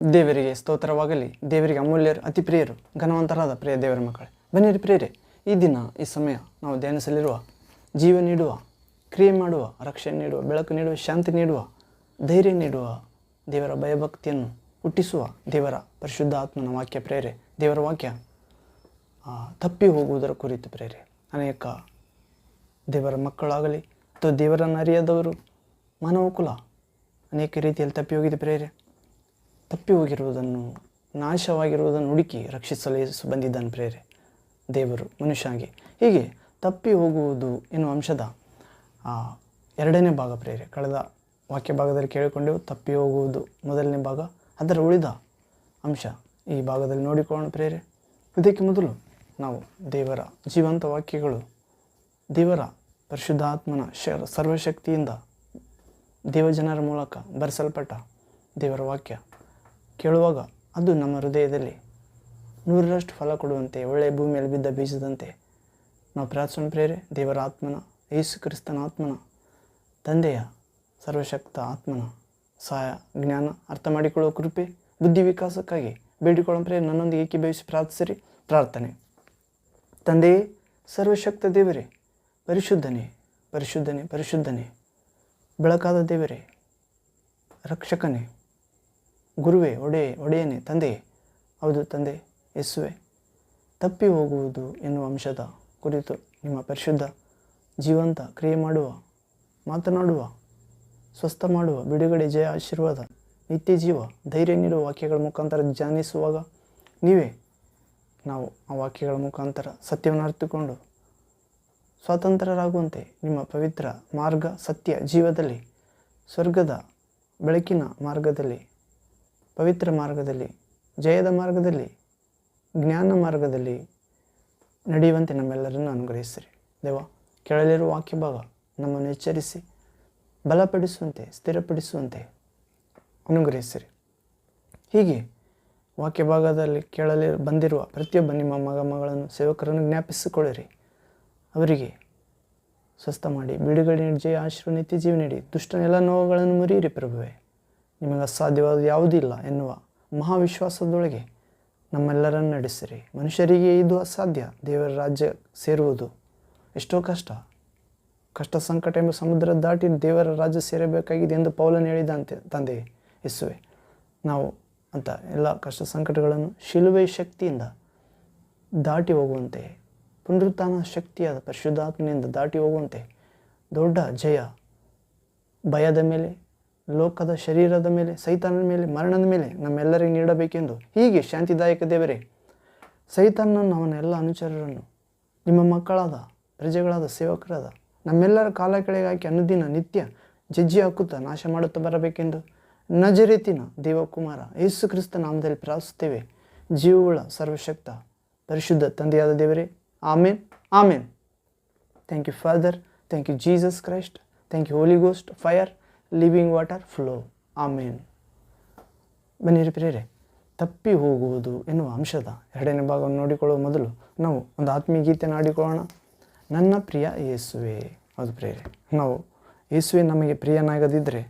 ದೇವರಿಗೆ ಸ್ತೋತ್ರವಾಗಲಿ. ದೇವರಿಗೆ ಅಮೂಲ್ಯರು, ಅತಿ ಪ್ರಿಯರು, ಘನವಂತರಾದ ಪ್ರಿಯ ದೇವರ ಮಕ್ಕಳೇ, ಬನ್ನಿರಿ ಪ್ರಿಯರೇ, ಈ ದಿನ ಈ ಸಮಯ ನಾವು ಧ್ಯಾನಿಸಲಿರುವ, ಜೀವ ನೀಡುವ, ಕ್ರಿಯೆ ಮಾಡುವ, ರಕ್ಷಣೆ ನೀಡುವ, ಬೆಳಕು ನೀಡುವ, ಶಾಂತಿ ನೀಡುವ, ಧೈರ್ಯ ನೀಡುವ, ದೇವರ ಭಯಭಕ್ತಿಯನ್ನು ಹುಟ್ಟಿಸುವ ದೇವರ ಪರಿಶುದ್ಧ ಆತ್ಮನ ವಾಕ್ಯ ಪ್ರೇರೆ. ದೇವರ ವಾಕ್ಯ ತಪ್ಪಿ ಹೋಗುವುದರ ಕುರಿತು ಪ್ರೇರೆ. ಅನೇಕ ದೇವರ ಮಕ್ಕಳಾಗಲಿ ಅಥವಾ ದೇವರನ್ನು ಅರಿಯದವರು, ಮಾನವ ಕುಲ ಅನೇಕ ರೀತಿಯಲ್ಲಿ ತಪ್ಪಿ ಹೋಗಿದೆ ಪ್ರೇರೆ. ತಪ್ಪಿ ಹೋಗಿರುವುದನ್ನು, ನಾಶವಾಗಿರುವುದನ್ನು ಹುಡುಕಿ ರಕ್ಷಿಸಲು ಯೇಸು ಬಂದಿದ್ದಾನೆ ಪ್ರೇರೆ. ದೇವರು ಮನುಷ್ಯನಿಗೆ ಹೀಗೆ ತಪ್ಪಿ ಹೋಗುವುದು ಎನ್ನುವ ಅಂಶದ ಎರಡನೇ ಭಾಗ ಪ್ರೇರೆ. ಕಳೆದ ವಾಕ್ಯ ಭಾಗದಲ್ಲಿ ಕೇಳಿಕೊಂಡೆವು. ತಪ್ಪಿ ಹೋಗುವುದು ಮೊದಲನೇ ಭಾಗ, ಅದರ ಉಳಿದ ಅಂಶ ಈ ಭಾಗದಲ್ಲಿ ನೋಡಿಕೊಳ್ಳೋಣ ಪ್ರೇರೆ. ಇದಕ್ಕೆ ಮೊದಲು ನಾವು ದೇವರ ಜೀವಂತ ವಾಕ್ಯಗಳು, ದೇವರ ಪರಿಶುದ್ಧಾತ್ಮನ ಸರ್ವಶಕ್ತಿಯಿಂದ ದೇವಜನರ ಮೂಲಕ ಬರೆಸಲ್ಪಟ್ಟ ದೇವರ ವಾಕ್ಯ ಕೇಳುವಾಗ ಅದು ನಮ್ಮ ಹೃದಯದಲ್ಲಿ 100ರಷ್ಟು ಫಲ ಕೊಡುವಂತೆ, ಒಳ್ಳೆಯ ಭೂಮಿಯಲ್ಲಿ ಬಿದ್ದ ಬೀಜದಂತೆ ನಾವು ಪ್ರಾರ್ಥನೆ ಪ್ರೇರೆ. ದೇವರ ಆತ್ಮನ, ಯೇಸು ಕ್ರಿಸ್ತನ ಆತ್ಮನ, ತಂದೆಯ ಸರ್ವಶಕ್ತ ಆತ್ಮನ ಸಹಾಯ, ಜ್ಞಾನ, ಅರ್ಥ ಮಾಡಿಕೊಳ್ಳುವ ಕೃಪೆ, ಬುದ್ಧಿ ವಿಕಾಸಕ್ಕಾಗಿ ಬೇಡಿಕೊಳ್ಳೋ ಪ್ರೇರೆ. ನನ್ನೊಂದಿಗೆ ಏಕೀಭವಿಸಿ ಪ್ರಾರ್ಥಿಸಿರಿ. ಪ್ರಾರ್ಥನೆ. ತಂದೆಯೇ, ಸರ್ವಶಕ್ತ ದೇವರೇ, ಪರಿಶುದ್ಧನೇ, ಪರಿಶುದ್ಧನೇ, ಪರಿಶುದ್ಧನೇ, ಬೆಳಕಾದ ದೇವರೇ, ರಕ್ಷಕನೇ, ಗುರುವೇ, ಒಡೆಯನೇ, ತಂದೆಯೇ, ಹೌದು ತಂದೆ ಯೇಸುವೆ, ತಪ್ಪಿ ಹೋಗುವುದು ಎನ್ನುವ ಅಂಶದ ಕುರಿತು ನಿಮ್ಮ ಪರಿಶುದ್ಧ ಜೀವಂತ ಕ್ರಿಯೆ ಮಾಡುವ, ಮಾತನಾಡುವ, ಸ್ವಸ್ಥ ಮಾಡುವ, ಬಿಡುಗಡೆ, ಜಯ, ಆಶೀರ್ವಾದ, ನಿತ್ಯ ಜೀವ, ಧೈರ್ಯ ನೀಡುವ ವಾಕ್ಯಗಳ ಮುಖಾಂತರ ಧ್ಯಾನಿಸುವಾಗ ನೀವೇ ನಾವು ಆ ವಾಕ್ಯಗಳ ಮುಖಾಂತರ ಸತ್ಯವನ್ನು ಅರಿತುಕೊಂಡು ಸ್ವಾತಂತ್ರ್ಯರಾಗುವಂತೆ ನಿಮ್ಮ ಪವಿತ್ರ ಮಾರ್ಗ, ಸತ್ಯ, ಜೀವದಲ್ಲಿ, ಸ್ವರ್ಗದ ಬೆಳಕಿನ ಮಾರ್ಗದಲ್ಲಿ, ಪವಿತ್ರ ಮಾರ್ಗದಲ್ಲಿ, ಜಯದ ಮಾರ್ಗದಲ್ಲಿ, ಜ್ಞಾನ ಮಾರ್ಗದಲ್ಲಿ ನಡೆಯುವಂತೆ ನಮ್ಮೆಲ್ಲರನ್ನು ಅನುಗ್ರಹಿಸಿರಿ. ದೇವ, ಕೇಳಲಿರುವ ವಾಕ್ಯ ಭಾಗ ನಮ್ಮನ್ನು ಎಚ್ಚರಿಸಿ ಬಲಪಡಿಸುವಂತೆ, ಸ್ಥಿರಪಡಿಸುವಂತೆ ಅನುಗ್ರಹಿಸಿರಿ. ಹೀಗೆ ವಾಕ್ಯ ಭಾಗದಲ್ಲಿ ಬಂದಿರುವ ಪ್ರತಿಯೊಬ್ಬ ನಿಮ್ಮ ಮಗಳನ್ನು, ಸೇವಕರನ್ನು ಜ್ಞಾಪಿಸಿಕೊಳ್ಳಿರಿ. ಅವರಿಗೆ ಸ್ವಸ್ಥ ಮಾಡಿ, ಬಿಡುಗಡೆ ನೀಡಿ, ಜಯ, ಆಶೀರ್ವಾದ, ನಿತ್ಯ ಜೀವ ನೀಡಿ, ದುಷ್ಟನ ಎಲ್ಲ ನೋವುಗಳನ್ನು ಮುರಿಯಿರಿ ಪ್ರಭುವೇ. ನಿಮಗೆ ಅಸಾಧ್ಯವಾದ ಯಾವುದಿಲ್ಲ ಎನ್ನುವ ಮಹಾವಿಶ್ವಾಸದೊಳಗೆ ನಮ್ಮೆಲ್ಲರನ್ನು ನಡೆಸಿರಿ. ಮನುಷ್ಯರಿಗೆ ಇದು ಅಸಾಧ್ಯ, ದೇವರ ರಾಜ್ಯ ಸೇರುವುದು ಎಷ್ಟೋ ಕಷ್ಟ ಸಂಕಟ ಎಂಬ ಸಮುದ್ರ ದಾಟಿ ದೇವರ ರಾಜ್ಯ ಸೇರಬೇಕಾಗಿದೆ ಎಂದು ಪೌಲನು ಹೇಳಿದಂತೆ ತಂದೆ ಯೇಸುವೆ, ನಾವು ಅಂತ ಎಲ್ಲ ಕಷ್ಟ ಸಂಕಟಗಳನ್ನು ಶಿಲುಬೆ ಶಕ್ತಿಯಿಂದ ದಾಟಿ ಹೋಗುವಂತೆ, ಪುನರುತ್ಥಾನ ಶಕ್ತಿಯಾದ ಪರಿಶುದ್ಧಾತ್ಮನಿಂದ ದಾಟಿ ಹೋಗುವಂತೆ ದೊಡ್ಡ ಜಯ ಭಯದ ಮೇಲೆ, ಲೋಕದ ಶರೀರದ ಮೇಲೆ, ಸೈತಾನನ ಮೇಲೆ, ಮರಣದ ಮೇಲೆ ನಮ್ಮೆಲ್ಲರಿಗೆ ನೀಡಬೇಕೆಂದು ಹೀಗೆ ಶಾಂತಿದಾಯಕ ದೇವರೇ, ಸೈತಾನನನ್ನು, ಅವನ ಎಲ್ಲ ಅನುಚರರನ್ನು ನಿಮ್ಮ ಮಕ್ಕಳಾದ, ಪ್ರಜೆಗಳಾದ, ಸೇವಕರಾದ ನಮ್ಮೆಲ್ಲರ ಕಾಲ ಕೆಳಗೆ ಹಾಕಿ ಅನುದಿನ ನಿತ್ಯ ಜಜ್ಜಿ ಹಾಕುತ್ತಾ ನಾಶ ಮಾಡುತ್ತಾ ಬರಬೇಕೆಂದು ನಜರೇತಿನ ದೇವಕುಮಾರ ಯೇಸು ಕ್ರಿಸ್ತ ನಾಮದಲ್ಲಿ ಪ್ರಾರ್ಥಿಸುತ್ತೇವೆ. ಜೀವವುಳ್ಳ ಸರ್ವಶಕ್ತ ಪರಿಶುದ್ಧ ತಂದೆಯಾದ ದೇವರೇ, amen, amen. Thank you father, thank you Jesus Christ, thank you Holy Ghost, fire, living water, flow, amen. ಬನ್ನಿರಿ ಪ್ರಿಯರೇ, ತಪ್ಪಿ ಹೋಗುವುದು ಎನ್ನುವ ಅಂಶದ ಎರಡನೇ ಭಾಗವನ್ನು ನೋಡಿಕೊಳ್ಳುವ ಮೊದಲು ನಾವು ಒಂದು ಆತ್ಮೀಯ ಗೀತೆಯನ್ನು ಆಡಿಕೊಳ್ಳೋಣ. ನನ್ನ ಪ್ರಿಯ ಯೇಸುವೆ. ಹೌದು ಪ್ರಿಯರೇ, ನಾವು ಯೇಸುವೆ ನಮಗೆ ಪ್ರಿಯನಾಗದಿದ್ದರೆ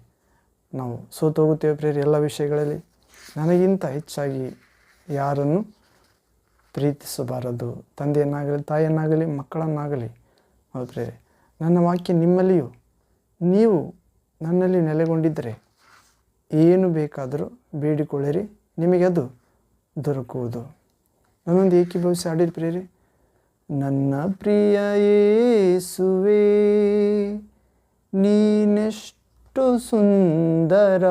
ನಾವು ಸೋತು ಹೋಗುತ್ತೇವೆ ಪ್ರಿಯರೇ. ಎಲ್ಲ ವಿಷಯಗಳಲ್ಲಿ ನನಗಿಂತ ಹೆಚ್ಚಾಗಿ ಯಾರನ್ನು ಪ್ರೀತಿಸಬಾರದು, ತಂದೆಯನ್ನಾಗಲಿ, ತಾಯಿಯನ್ನಾಗಲಿ, ಮಕ್ಕಳನ್ನಾಗಲಿ. ಹೌದು ಪ್ರಿಯರೇ, ನನ್ನ ವಾಕ್ಯ ನಿಮ್ಮಲ್ಲಿಯೂ ನೀವು ನನ್ನಲ್ಲಿ ನೆಲೆಗೊಂಡಿದ್ದರೆ ಏನು ಬೇಕಾದರೂ ಬೇಡಿಕೊಳ್ಳಿರಿ, ನಿಮಗೆ ಅದು ದೊರಕುವುದು. ನನ್ನೊಂದು ಏಕೀಭವಿಸಿ ಆಡಿರಿ ಪ್ರಿಯರೇ. ನನ್ನ ಪ್ರಿಯ ಯೇಸುವೇ, ನೀನೆಷ್ಟು ಸುಂದರ,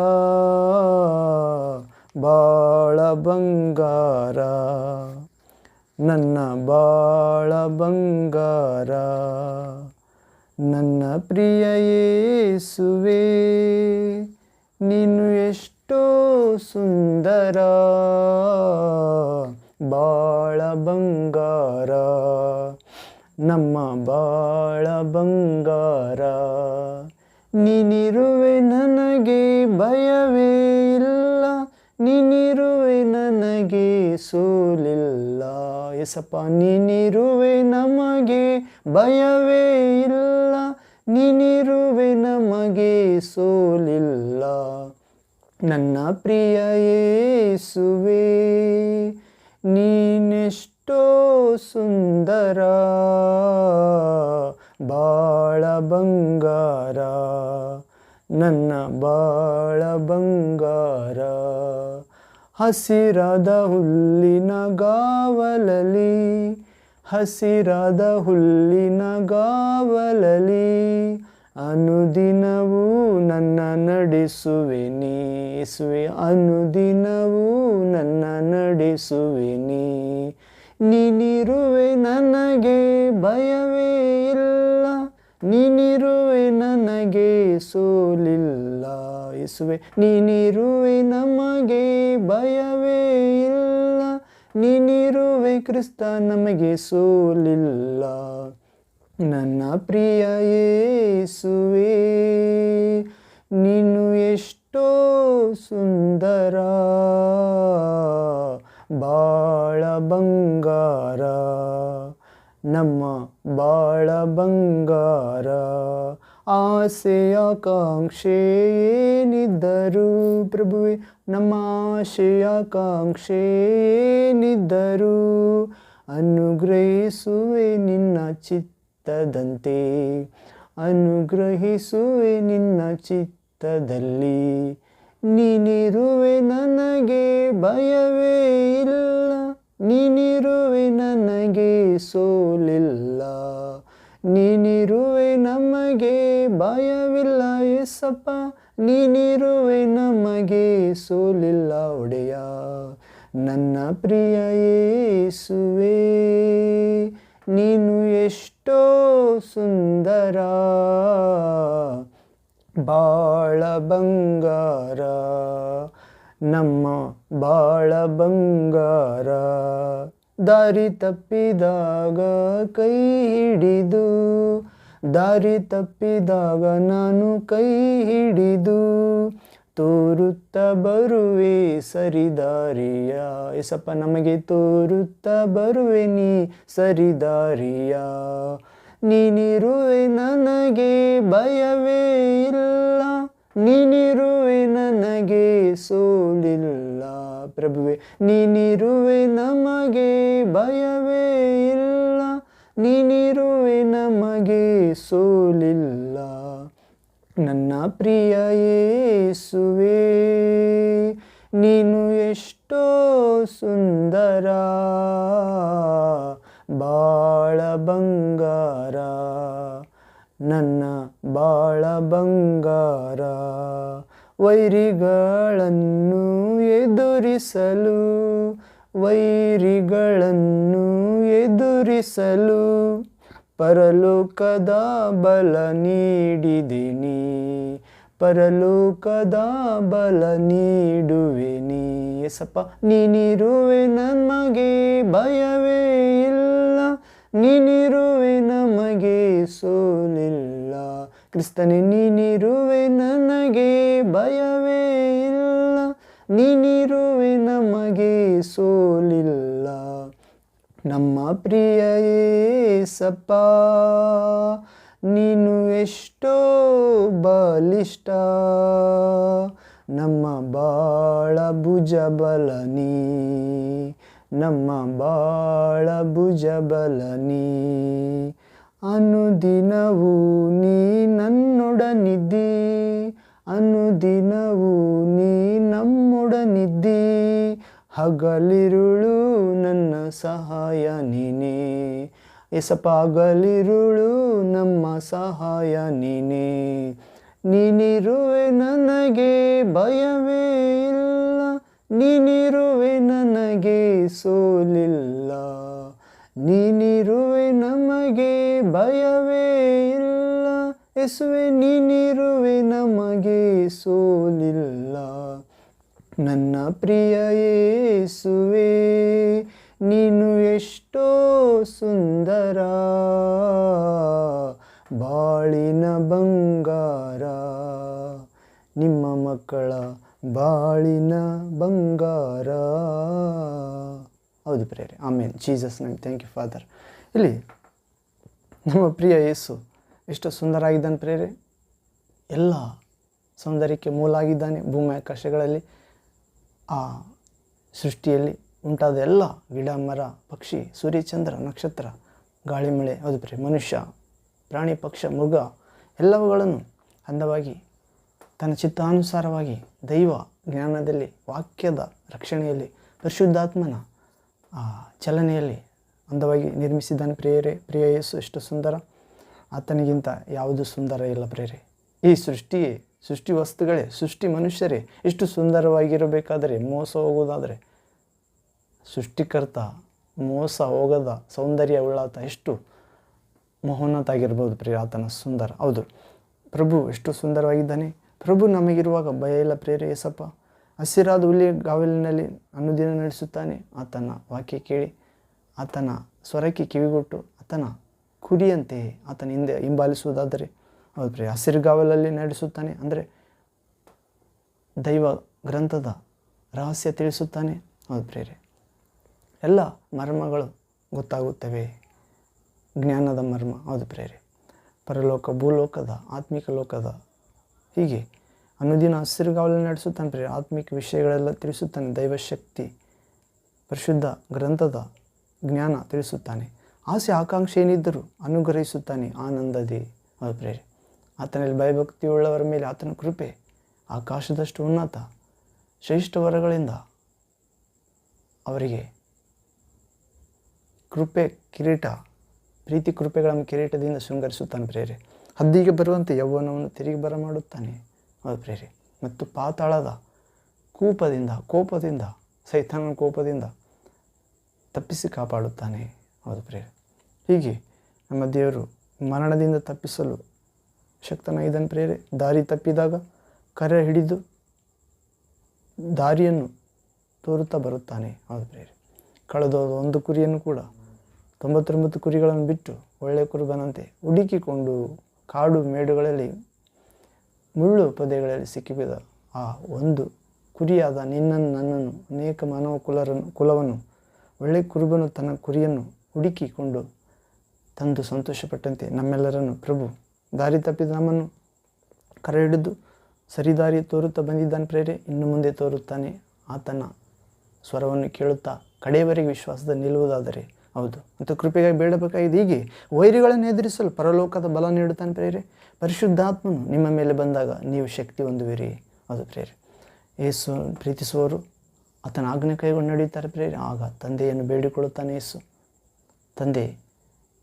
ಬಾಳ ಬಂಗಾರ, ನನ್ನ ಬಾಳ ಬಂಗಾರ, ನನ್ನ ಪ್ರಿಯ ಯೇಸುವೇ, ನೀನು ಎಷ್ಟೋ ಸುಂದರ, ಬಾಳ ಬಂಗಾರ, ನಮ್ಮ ಬಾಳ ಬಂಗಾರ, ನೀನಿರುವೆ ನನಗೆ ಭಯವೇ ಇಲ್ಲ, ನೀನಿರುವೆ ನನಗೆ ಸೋಲಿಲ್ಲ. ಯೇಸಪ್ಪ, ನೀನಿರುವೆ ನಮಗೆ ಭಯವೇ ಇಲ್ಲ, ನೀನಿರುವೆ ನಮಗೆ ಸೋಲಿಲ್ಲ. ನನ್ನ ಪ್ರಿಯ ಯೇಸುವೇ, ನೀನೆಷ್ಟೋ ಸುಂದರ, ಬಾಳ ಬಂಗಾರ, ನನ್ನ ಬಾಳ ಬಂಗಾರ. ಹಸಿರಾದ ಹುಲ್ಲಿನ ಗಾವಲಲ್ಲಿ, ಹಸಿರಾದ ಹುಲ್ಲಿನ ಗಾವಲಲ್ಲಿ, ಅನುದಿನವೂ ನನ್ನ ನಡೆಸುವೆ ನೀ ಯೇಸುವೆ, ಅನುದಿನವೂ ನನ್ನ ನಡೆಸುವೆ ನೀ. ನೀನಿರುವೆ ನನಗೆ ಭಯವೇ ಇಲ್ಲ, ನೀನಿರುವೆ ನನಗೆ ಸೋಲಿಲ್ಲ ಯೇಸುವೆ, ನೀನಿರುವೆ ನಮಗೆ ಭಯವೇ ಇಲ್ಲ, ನೀನಿರುವೆ ಕ್ರಿಸ್ತ ನಮಗೆ ಸೋಲಿಲ್ಲ. ನನ್ನ ಪ್ರಿಯ ಯೇಸುವೇ, ನೀನು ಎಷ್ಟೋ ಸುಂದರ, ಬಾಳ ಬಂಗಾರ, ನಮ್ಮ ಬಾಳ ಬಂಗಾರ. ಆಸೆಯ ಆಕಾಂಕ್ಷೆ ಏನಿದ್ದರೂ ಪ್ರಭುವೆ, ನಮ್ಮ ಆಶೆಯ ಆಕಾಂಕ್ಷೆ ಏನಿದ್ದರೂ ಅನುಗ್ರಹಿಸುವೆ ನಿನ್ನ ಚಿತ್ತದಂತೆ, ಅನುಗ್ರಹಿಸುವೆ ನಿನ್ನ ಚಿತ್ತದಲ್ಲಿ. ನೀನಿರುವೆ ನನಗೆ ಭಯವೇ ಇಲ್ಲ, ನೀನಿರುವೆ ನನಗೆ ಸೋಲಿಲ್ಲ, ನೀನಿರುವೆ ನಮಗೆ ಭಯವಿಲ್ಲ ಯೇಸಪ್ಪ, ನೀನಿರುವೆ ನಮಗೆ ಸೋಲಿಲ್ಲ ಒಡೆಯ. ನನ್ನ ಪ್ರಿಯ ಯೇಸುವೇ, ನೀನು ಎಷ್ಟೋ ಸುಂದರ, ಬಾಳ ಬಂಗಾರ, ನಮ್ಮ ಬಾಳ ಬಂಗಾರ. ದಾರಿ ತಪ್ಪಿದಾಗ ಕೈ ಹಿಡಿದು, ದಾರಿ ತಪ್ಪಿದಾಗ ನಾನು ಕೈ ಹಿಡಿದು, ತೋರುತ್ತಾ ಬರುವೆ ಸರಿದಾರಿಯ ಯೇಸಪ್ಪ, ನಮಗೆ ತೋರುತ್ತಾ ಬರುವೆ ನೀ ಸರಿದಾರಿಯ. ನೀನಿರುವೆ ನನಗೆ ಭಯವೇ ಇಲ್ಲ, ನೀನಿರುವೆ ನನಗೆ ಸೋಲಿಲ್ಲ ಪ್ರಭುವೆ, ನೀನಿರುವೆ ನಮಗೆ ಭಯವೇ ಇಲ್ಲ, ನೀನಿರುವೆ ನಮಗೆ ಸೋಲಿಲ್ಲ. ನನ್ನ ಪ್ರಿಯ ಯೇಸುವೇ, ನೀನು ಎಷ್ಟೋ ಸುಂದರ, ಬಾಳ ಬಂಗಾರ, ನನ್ನ ಬಾಳ ಬಂಗಾರ. ವೈರಿಗಳನ್ನು ಎದುರಿಸಲು, ವೈರಿಗಳನ್ನು ಎದುರಿಸಲು ಪರಲೋಕದ ಬಲ ನೀಡಿದಿನಿ, ಪರಲೋಕದ ಬಲ ನೀಡುವೆ ನೀ ಯೇಸಪ್ಪ. ನೀನಿರುವೆ ನಮಗೆ ಭಯವೇ ಇಲ್ಲ, ನೀನಿರುವೆ ನಮಗೆ ಸೋಲಿಲ್ಲ ಕ್ರಿಸ್ತನೇ, ನೀನಿರುವೆ ನನಗೆ ಭಯವೇ ಇಲ್ಲ, ನೀನಿರುವೆ ನಮಗೆ ಸೋಲಿಲ್ಲ. ನಮ್ಮ ಪ್ರಿಯ ಯೇಸಪ್ಪ, ನೀನು ಎಷ್ಟೋ ಬಲಿಷ್ಠ, ನಮ್ಮ ಬಾಳ ಭುಜಬಲ ನೀ, ನಮ್ಮ ಬಾಳ ಭುಜಬಲ ನೀ. ಅನುದಿನವೂ ನೀ ನನ್ನೊಡನಿದ್ದಿ, ಅನುದಿನವೂ ನೀ ನಮ್ಮೊಡನಿದ್ದಿ, ಹಗಲಿರುಳು ನನ್ನ ಸಹಾಯ ನೀನೇ ಯೇಸಪ್ಪ, ಹಗಲಿರುಳು ನಮ್ಮ ಸಹಾಯ ನೀನೇ. ನೀನಿರುವೆ ನನಗೆ ಭಯವೇ ಇಲ್ಲ, ನೀನಿರುವೆ ನನಗೆ ಸೋಲಿಲ್ಲ, ನೀನಿರುವೆ ನಮಗೆ ಭಯವೇ ಇಲ್ಲ ಯೇಸುವೆ, ನೀನಿರುವೆ ನಮಗೆ ಸೋಲಿಲ್ಲ. ನನ್ನ ಪ್ರಿಯ ಯೇಸುವೇ, ನೀನು ಎಷ್ಟೋ ಸುಂದರ, ಬಾಳಿನ ಬಂಗಾರ, ನಿಮ್ಮ ಮಕ್ಕಳ ಬಾಳಿನ ಬಂಗಾರ. ಹೌದು ಪ್ರಿಯರೇ, amen. Jesus name. Thank you father. ಇಲ್ಲಿ ನಮ್ಮ ಪ್ರಿಯ ಯೇಸು ಎಷ್ಟು ಸುಂದರ ಆಗಿದ್ದಾನೆ ಪ್ರಿಯರೇ. ಎಲ್ಲ ಸೌಂದರ್ಯಕ್ಕೆ ಮೂಲ ಆಗಿದ್ದಾನೆ. ಭೂಮಿ ಆಕಾಶಗಳಲ್ಲಿ ಆ ಸೃಷ್ಟಿಯಲ್ಲಿ ಉಂಟಾದ ಎಲ್ಲ ಗಿಡ ಮರ ಪಕ್ಷಿ ಸೂರ್ಯ ಚಂದ್ರ ನಕ್ಷತ್ರ ಗಾಳಿ ಮಳೆ ಹೌದು ಪ್ರಿಯ ಮನುಷ್ಯ ಪ್ರಾಣಿ ಪಕ್ಷ ಮೃಗ ಎಲ್ಲವುಗಳನ್ನು ಅಂದವಾಗಿ ತನ್ನ ಚಿತ್ತಾನುಸಾರವಾಗಿ ದೈವ ಜ್ಞಾನದಲ್ಲಿ ವಾಕ್ಯದ ರಕ್ಷಣೆಯಲ್ಲಿ ಪರಿಶುದ್ಧಾತ್ಮನ ಚಲನೆಯಲ್ಲಿ ಅಂದವಾಗಿ ನಿರ್ಮಿಸಿದ್ದಾನೆ. ಪ್ರಿಯ ಯೇಸು ಎಷ್ಟು ಸುಂದರ, ಆತನಿಗಿಂತ ಯಾವುದು ಸುಂದರ ಇಲ್ಲ ಪ್ರಿಯರೇ. ಈ ಸೃಷ್ಟಿ ವಸ್ತುಗಳೇ ಸೃಷ್ಟಿ ಮನುಷ್ಯರೇ ಎಷ್ಟು ಸುಂದರವಾಗಿರಬೇಕಾದರೆ ಮೋಸ ಹೋಗುವುದಾದರೆ ಸೃಷ್ಟಿಕರ್ತ ಮೋಸ ಹೋಗದ ಸೌಂದರ್ಯ ಉಳ್ಳಾತ ಎಷ್ಟು ಮಹೋನ್ನತ ಆಗಿರ್ಬೋದು ಪ್ರಿಯ. ಆತನ ಸುಂದರ ಹೌದು. ಪ್ರಭು ಎಷ್ಟು ಸುಂದರವಾಗಿದ್ದಾನೆ. ಪ್ರಭು ನಮಗಿರುವಾಗ ಭಯ ಇಲ್ಲ ಪ್ರಿಯರೇ. ಏಸಪ್ಪ ಹಸಿರಾದ ಹುಲ್ಲಿಯ ಗಾವಲಿನಲ್ಲಿ ಅನುದಿನ ನಡೆಸುತ್ತಾನೆ. ಆತನ ವಾಕ್ಯ ಕೇಳಿ ಆತನ ಸ್ವರಕ್ಕೆ ಕಿವಿಗೊಟ್ಟು ಆತನ ಕುರಿಯಂತೆ ಆತನ ಹಿಂದೆ ಹಿಂಬಾಲಿಸುವುದಾದರೆ ಹೌದು ಪ್ರಿಯ ಹಸಿರುಗಾವಲಲ್ಲಿ ನಡೆಸುತ್ತಾನೆ ಅಂದರೆ ದೈವ ಗ್ರಂಥದ ರಹಸ್ಯ ತಿಳಿಸುತ್ತಾನೆ. ಹೌದು ಪ್ರಿಯರೇ, ಎಲ್ಲ ಮರ್ಮಗಳು ಗೊತ್ತಾಗುತ್ತವೆ, ಜ್ಞಾನದ ಮರ್ಮ. ಹೌದು ಪ್ರಿಯರೇ, ಪರಲೋಕ ಭೂಲೋಕದ ಆತ್ಮಿಕ ಲೋಕದ ಹೀಗೆ ಅನುದಿನ ಹಸಿರುಗಾವಲಲ್ಲಿ ನಡೆಸುತ್ತಾನೆ ಪ್ರಿಯರೇ. ಆತ್ಮಿಕ ವಿಷಯಗಳೆಲ್ಲ ತಿಳಿಸುತ್ತಾನೆ. ದೈವಶಕ್ತಿ ಪರಿಶುದ್ಧ ಗ್ರಂಥದ ಜ್ಞಾನ ತಿಳಿಸುತ್ತಾನೆ. ಆಸೆ ಆಕಾಂಕ್ಷೆ ಏನಿದ್ದರೂ ಅನುಗ್ರಹಿಸುತ್ತಾನೆ ಆನಂದದಿ. ಹೌದು ಪ್ರಿಯರೇ, ಆತನಲ್ಲಿ ಭಯಭಕ್ತಿಯುಳ್ಳವರ ಮೇಲೆ ಆತನ ಕೃಪೆ ಆಕಾಶದಷ್ಟು ಉನ್ನತ. ಶ್ರೇಷ್ಠ ವರಗಳಿಂದ ಅವರಿಗೆ ಕೃಪೆ ಕಿರೀಟ ಪ್ರೀತಿ ಕೃಪೆಗಳನ್ನು ಕಿರೀಟದಿಂದ ಶೃಂಗರಿಸುತ್ತಾನೆ ಪ್ರಿಯರೇ. ಹದ್ದಿಗೆ ಬರುವಂತೆ ಯೌವನವನ್ನು ತಿರುಗಿ ಬರಮಾಡುತ್ತಾನೆ. ಹೌದು ಪ್ರಿಯರೇ, ಮತ್ತು ಪಾತಾಳದ ಕೋಪದಿಂದ ಸೈತಾನನ ಕೋಪದಿಂದ ತಪ್ಪಿಸಿ ಕಾಪಾಡುತ್ತಾನೆ. ಹೌದು ಪ್ರಿಯರೇ, ಹೀಗೆ ನಮ್ಮ ದೇವರು ಮರಣದಿಂದ ತಪ್ಪಿಸಲು ಶಕ್ತನಾಗಿದ್ದಾನೆ ಪ್ರಿಯರೇ. ದಾರಿ ತಪ್ಪಿದಾಗ ಕರೆ ಹಿಡಿದು ದಾರಿಯನ್ನು ತೋರುತ್ತಾ ಬರುತ್ತಾನೆ. ಹೌದು ಪ್ರಿಯರೇ, ಕಳೆದೋದ ಒಂದು ಕುರಿಯನ್ನು ಕೂಡ 99 ಕುರಿಗಳನ್ನು ಬಿಟ್ಟು ಒಳ್ಳೆಯ ಕುರುಬನಂತೆ ಹುಡುಕಿಕೊಂಡು ಕಾಡು ಮೇಡುಗಳಲ್ಲಿ ಮುಳ್ಳು ಪೊದೆಗಳಲ್ಲಿ ಸಿಕ್ಕಿಬಿದ್ದ ಆ ಒಂದು ಕುರಿಯಾದ ನಿನ್ನನ್ನು ನನ್ನನ್ನು ಅನೇಕ ಮಾನವ ಕುಲವನ್ನು ಒಳ್ಳೆಯ ಕುರುಬನು ತನ್ನ ಕುರಿಯನ್ನು ಹುಡುಕಿಕೊಂಡು ತಂದು ಸಂತೋಷಪಟ್ಟಂತೆ ನಮ್ಮೆಲ್ಲರನ್ನು ಪ್ರಭು ದಾರಿ ತಪ್ಪಿದ ನಮ್ಮನ್ನು ಕರೆ ಹಿಡಿದು ಸರಿದಾರಿ ತೋರುತ್ತಾ ಬಂದಿದ್ದಾನೆ ಪ್ರೇರೆ. ಇನ್ನು ಮುಂದೆ ತೋರುತ್ತಾನೆ. ಆತನ ಸ್ವರವನ್ನು ಕೇಳುತ್ತಾ ಕಡೆಯವರೆಗೆ ವಿಶ್ವಾಸದ ನಿಲ್ಲುವುದಾದರೆ ಹೌದು ಅಂತ ಕೃಪೆಗಾಗಿ ಬೇಡಬೇಕಾಗಿದೆ. ಹೀಗೆ ವೈರಿಗಳನ್ನು ಎದುರಿಸಲು ಪರಲೋಕದ ಬಲ ನೀಡುತ್ತಾನೆ ಪ್ರೇರೆ. ಪರಿಶುದ್ಧಾತ್ಮನು ನಿಮ್ಮ ಮೇಲೆ ಬಂದಾಗ ನೀವು ಶಕ್ತಿ ಹೊಂದುವಿರಿ. ಹೌದು ಪ್ರೇರೆ. ಯೇಸು ಪ್ರೀತಿಸುವವರು ಆತನ ಆಜ್ಞೆ ಕೈಗೊಂಡು ನಡೆಯುತ್ತಾರೆ ಪ್ರೇರೆ. ಆಗ ತಂದೆಯನ್ನು ಬೇಡಿಕೊಳ್ಳುತ್ತಾನೆ ಯೇಸು. ತಂದೆ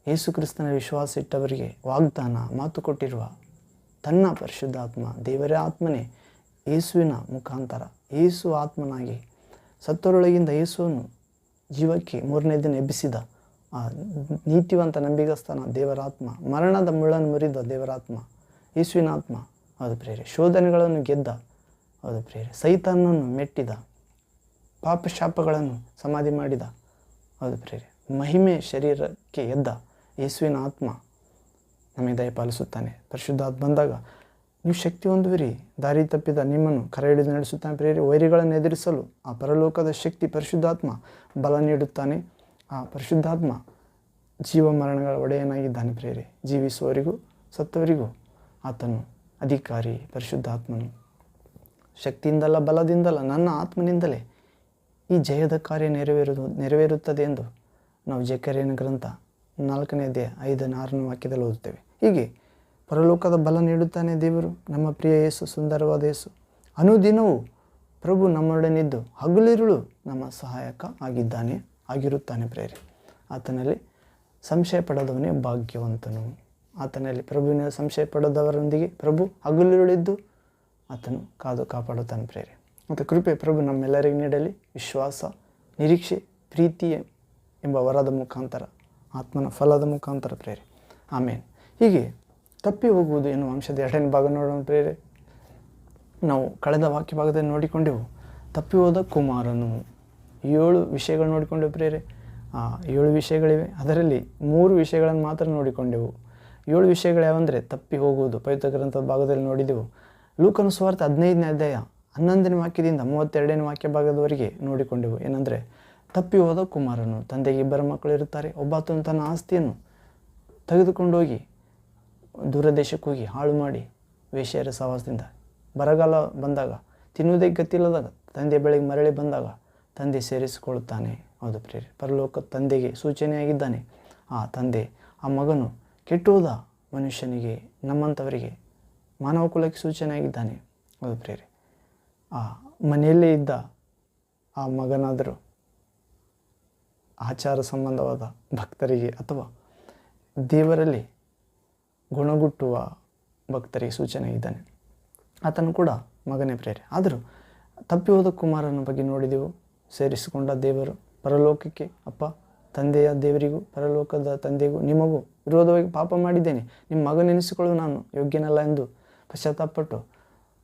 ಯೇಸು ಕ್ರಿಸ್ತನ ವಿಶ್ವಾಸ ಇಟ್ಟವರಿಗೆ ವಾಗ್ದಾನ ಮಾತು ಕೊಟ್ಟಿರುವ ತನ್ನ ಪರಿಶುದ್ಧಾತ್ಮ ದೇವರೇ ಆತ್ಮನೇ ಯೇಸುವಿನ ಮುಖಾಂತರ ಯೇಸು ಆತ್ಮನಾಗಿ ಸತ್ತವರೊಳಗಿಂದ ಯೇಸುವನ್ನು ಜೀವಕ್ಕೆ 3ನೇ ದಿನ ಎಬ್ಬಿಸಿದ ಆ ನೀತಿವಂತ ನಂಬಿಗಸ್ತನ ದೇವರಾತ್ಮ, ಮರಣದ ಮುಳ್ಳನ್ನು ಮುರಿದ ದೇವರಾತ್ಮ ಯೇಸುವಿನ ಆತ್ಮ. ಹೌದು ಪ್ರೇರೆ. ಶೋಧನೆಗಳನ್ನು ಗೆದ್ದ. ಹೌದು ಪ್ರೇರೆ. ಸೈತಾನನ್ನು ಮೆಟ್ಟಿದ, ಪಾಪ ಶಾಪಗಳನ್ನು ಸಮಾಧಿ ಮಾಡಿದ. ಹೌದು ಪ್ರೇರೆ. ಮಹಿಮೆ ಶರೀರಕ್ಕೆ ಎದ್ದ ಯೇಸುವಿನ ಆತ್ಮ ನಮಗೆ ದಯಪಾಲಿಸುತ್ತಾನೆ. ಪರಿಶುದ್ಧಾತ್ಮ ಬಂದಾಗ ನೀವು ಶಕ್ತಿ ಹೊಂದುವಿರಿ. ದಾರಿ ತಪ್ಪಿದ ನಿಮ್ಮನ್ನು ಕರೆ ಹಿಡಿದು ನಡೆಸುತ್ತಾನೆ ಪ್ರೇರೆ. ವೈರಿಗಳನ್ನು ಎದುರಿಸಲು ಆ ಪರಲೋಕದ ಶಕ್ತಿ ಪರಿಶುದ್ಧಾತ್ಮ ಬಲ ನೀಡುತ್ತಾನೆ. ಆ ಪರಿಶುದ್ಧಾತ್ಮ ಜೀವ ಮರಣಗಳ ಒಡೆಯನಾಗಿದ್ದಾನೆ ಪ್ರೇರೆ. ಜೀವಿಸುವವರಿಗೂ ಸತ್ತವರಿಗೂ ಆತನು ಅಧಿಕಾರಿ. ಪರಿಶುದ್ಧಾತ್ಮನು ಶಕ್ತಿಯಿಂದಲ್ಲ ಬಲದಿಂದಲ್ಲ ನನ್ನ ಆತ್ಮನಿಂದಲೇ ಈ ಜಯದ ಕಾರ್ಯ ನೆರವೇರುತ್ತದೆ ಎಂದು ನಾವು ಜಕರ್ಯನ ಗ್ರಂಥ 4ನೇ ಅಧ್ಯಾಯ 5-6ನೇ ವಾಕ್ಯದಲ್ಲಿ ಓದುತ್ತೇವೆ. ಹೀಗೆ ಪರಲೋಕದ ಬಲ ನೀಡುತ್ತಾನೆ ದೇವರು. ನಮ್ಮ ಪ್ರಿಯ ಯೇಸು, ಸುಂದರವಾದ ಯೇಸು ಅನುದಿನವೂ ಪ್ರಭು ನಮ್ಮೊಡನಿದ್ದು ಹಗಲಿರುಳು ನಮ್ಮ ಸಹಾಯಕ ಆಗಿರುತ್ತಾನೆ ಪ್ರೇರೆ. ಆತನಲ್ಲಿ ಸಂಶಯ ಪಡದವನೇ ಭಾಗ್ಯವಂತನು. ಆತನಲ್ಲಿ ಪ್ರಭುವಿನ ಸಂಶಯ ಪಡೆದವರೊಂದಿಗೆ ಪ್ರಭು ಹಗಲಿರುಳಿದ್ದು ಆತನು ಕಾಪಾಡುತ್ತಾನೆ ಪ್ರೇರೆ. ಮತ್ತು ಕೃಪೆ ಪ್ರಭು ನಮ್ಮೆಲ್ಲರಿಗೆ ನೀಡಲಿ. ವಿಶ್ವಾಸ, ನಿರೀಕ್ಷೆ, ಪ್ರೀತಿ ಎಂಬ ವರದ ಮುಖಾಂತರ, ಆತ್ಮನ ಫಲದ ಮುಖಾಂತರ ಪ್ರೇರೆ. ಆಮೇಲೆ ಹೀಗೆ ತಪ್ಪಿ ಹೋಗುವುದು ಎನ್ನುವ ಅಂಶದ 2ನೇ ಭಾಗ ನೋಡೋಣ ಪ್ರೇರೆ. ನಾವು ಕಳೆದ ವಾಕ್ಯ ಭಾಗದಲ್ಲಿ ನೋಡಿಕೊಂಡೆವು ತಪ್ಪಿ ಹೋದ ಕುಮಾರನು. 7 ವಿಷಯಗಳು ನೋಡಿಕೊಂಡೆವು ಪ್ರೇರೆ. 7 ವಿಷಯಗಳಿವೆ. ಅದರಲ್ಲಿ 3 ವಿಷಯಗಳನ್ನು ಮಾತ್ರ ನೋಡಿಕೊಂಡೆವು. 7 ವಿಷಯಗಳು ಯಾವಂದರೆ ತಪ್ಪಿ ಹೋಗುವುದು ಪವಿತ್ರ ಗ್ರಂಥದ ಭಾಗದಲ್ಲಿ ನೋಡಿದೆವು. ಲೂಕನ ಸುವಾರ್ತೆ 15ನೇ ಅಧ್ಯಾಯ 11ನೇ ವಾಕ್ಯದಿಂದ 32ನೇ ವಾಕ್ಯ ಭಾಗದವರೆಗೆ ನೋಡಿಕೊಂಡೆವು. ಏನಂದರೆ ತಪ್ಪಿ ಹೋದ ಕುಮಾರನು. ತಂದೆಗೆ 2 ಮಕ್ಕಳು ಇರುತ್ತಾರೆ. ಒಬ್ಬಾತನು ತನ್ನ ಆಸ್ತಿಯನ್ನು ತೆಗೆದುಕೊಂಡು ಹೋಗಿ ದೂರ ದೇಶಕ್ಕೆ ಹೋಗಿ ಹಾಳು ಮಾಡಿ ವೇಶ್ಯರ ಸಹವಾಸದಿಂದ ಬರಗಾಲ ಬಂದಾಗ, ತಿನ್ನುವುದೇ ಗತಿಯಿಲ್ಲದಾಗ ತಂದೆ ಬಳಿಗೆ ಮರಳಿ ಬಂದಾಗ ತಂದೆ ಸೇರಿಸಿಕೊಳ್ಳುತ್ತಾನೆ. ಹೌದು ಪ್ರಿಯರೇ, ಪರಲೋಕ ತಂದೆಗೆ ಸೂಚನೆಯಾಗಿದ್ದಾನೆ. ಆ ತಂದೆ, ಆ ಮಗನು ಕೆಟ್ಟುವುದ ಮನುಷ್ಯನಿಗೆ, ನಮ್ಮಂಥವರಿಗೆ, ಮಾನವ ಕುಲಕ್ಕೆ ಸೂಚನೆಯಾಗಿದ್ದಾನೆ. ಹೌದು ಪ್ರಿಯರೇ, ಆ ಮನೆಯಲ್ಲೇ ಇದ್ದ ಆ ಮಗನಾದರೂ ಆಚಾರ ಸಂಬಂಧವಾದ ಭಕ್ತರಿಗೆ ಅಥವಾ ದೇವರಲ್ಲಿ ಗುಣಗುಟ್ಟುವ ಭಕ್ತರಿಗೆ ಸೂಚನೆ ಇದ್ದಾನೆ. ಆತನು ಕೂಡ ಮಗನೇ ಪ್ರಿಯರೇ. ಆದರೂ ತಪ್ಪಿ ಹೋದ ಕುಮಾರನ ಬಗ್ಗೆ ನೋಡಿದೆವು. ಸೇರಿಸಿಕೊಂಡ ದೇವರು ಪರಲೋಕಕ್ಕೆ, ಅಪ್ಪ ತಂದೆಯ ದೇವರಿಗೂ ಪರಲೋಕದ ತಂದೆಗೂ ನಿಮಗೂ ವಿರೋಧವಾಗಿ ಪಾಪ ಮಾಡಿದ್ದೇನೆ, ನಿಮ್ಮ ಮಗನೆನಿಸಿಕೊಳ್ಳಲು ನಾನು ಯೋಗ್ಯನಲ್ಲ ಎಂದು ಪಶ್ಚಾತ್ತಾಪಟ್ಟು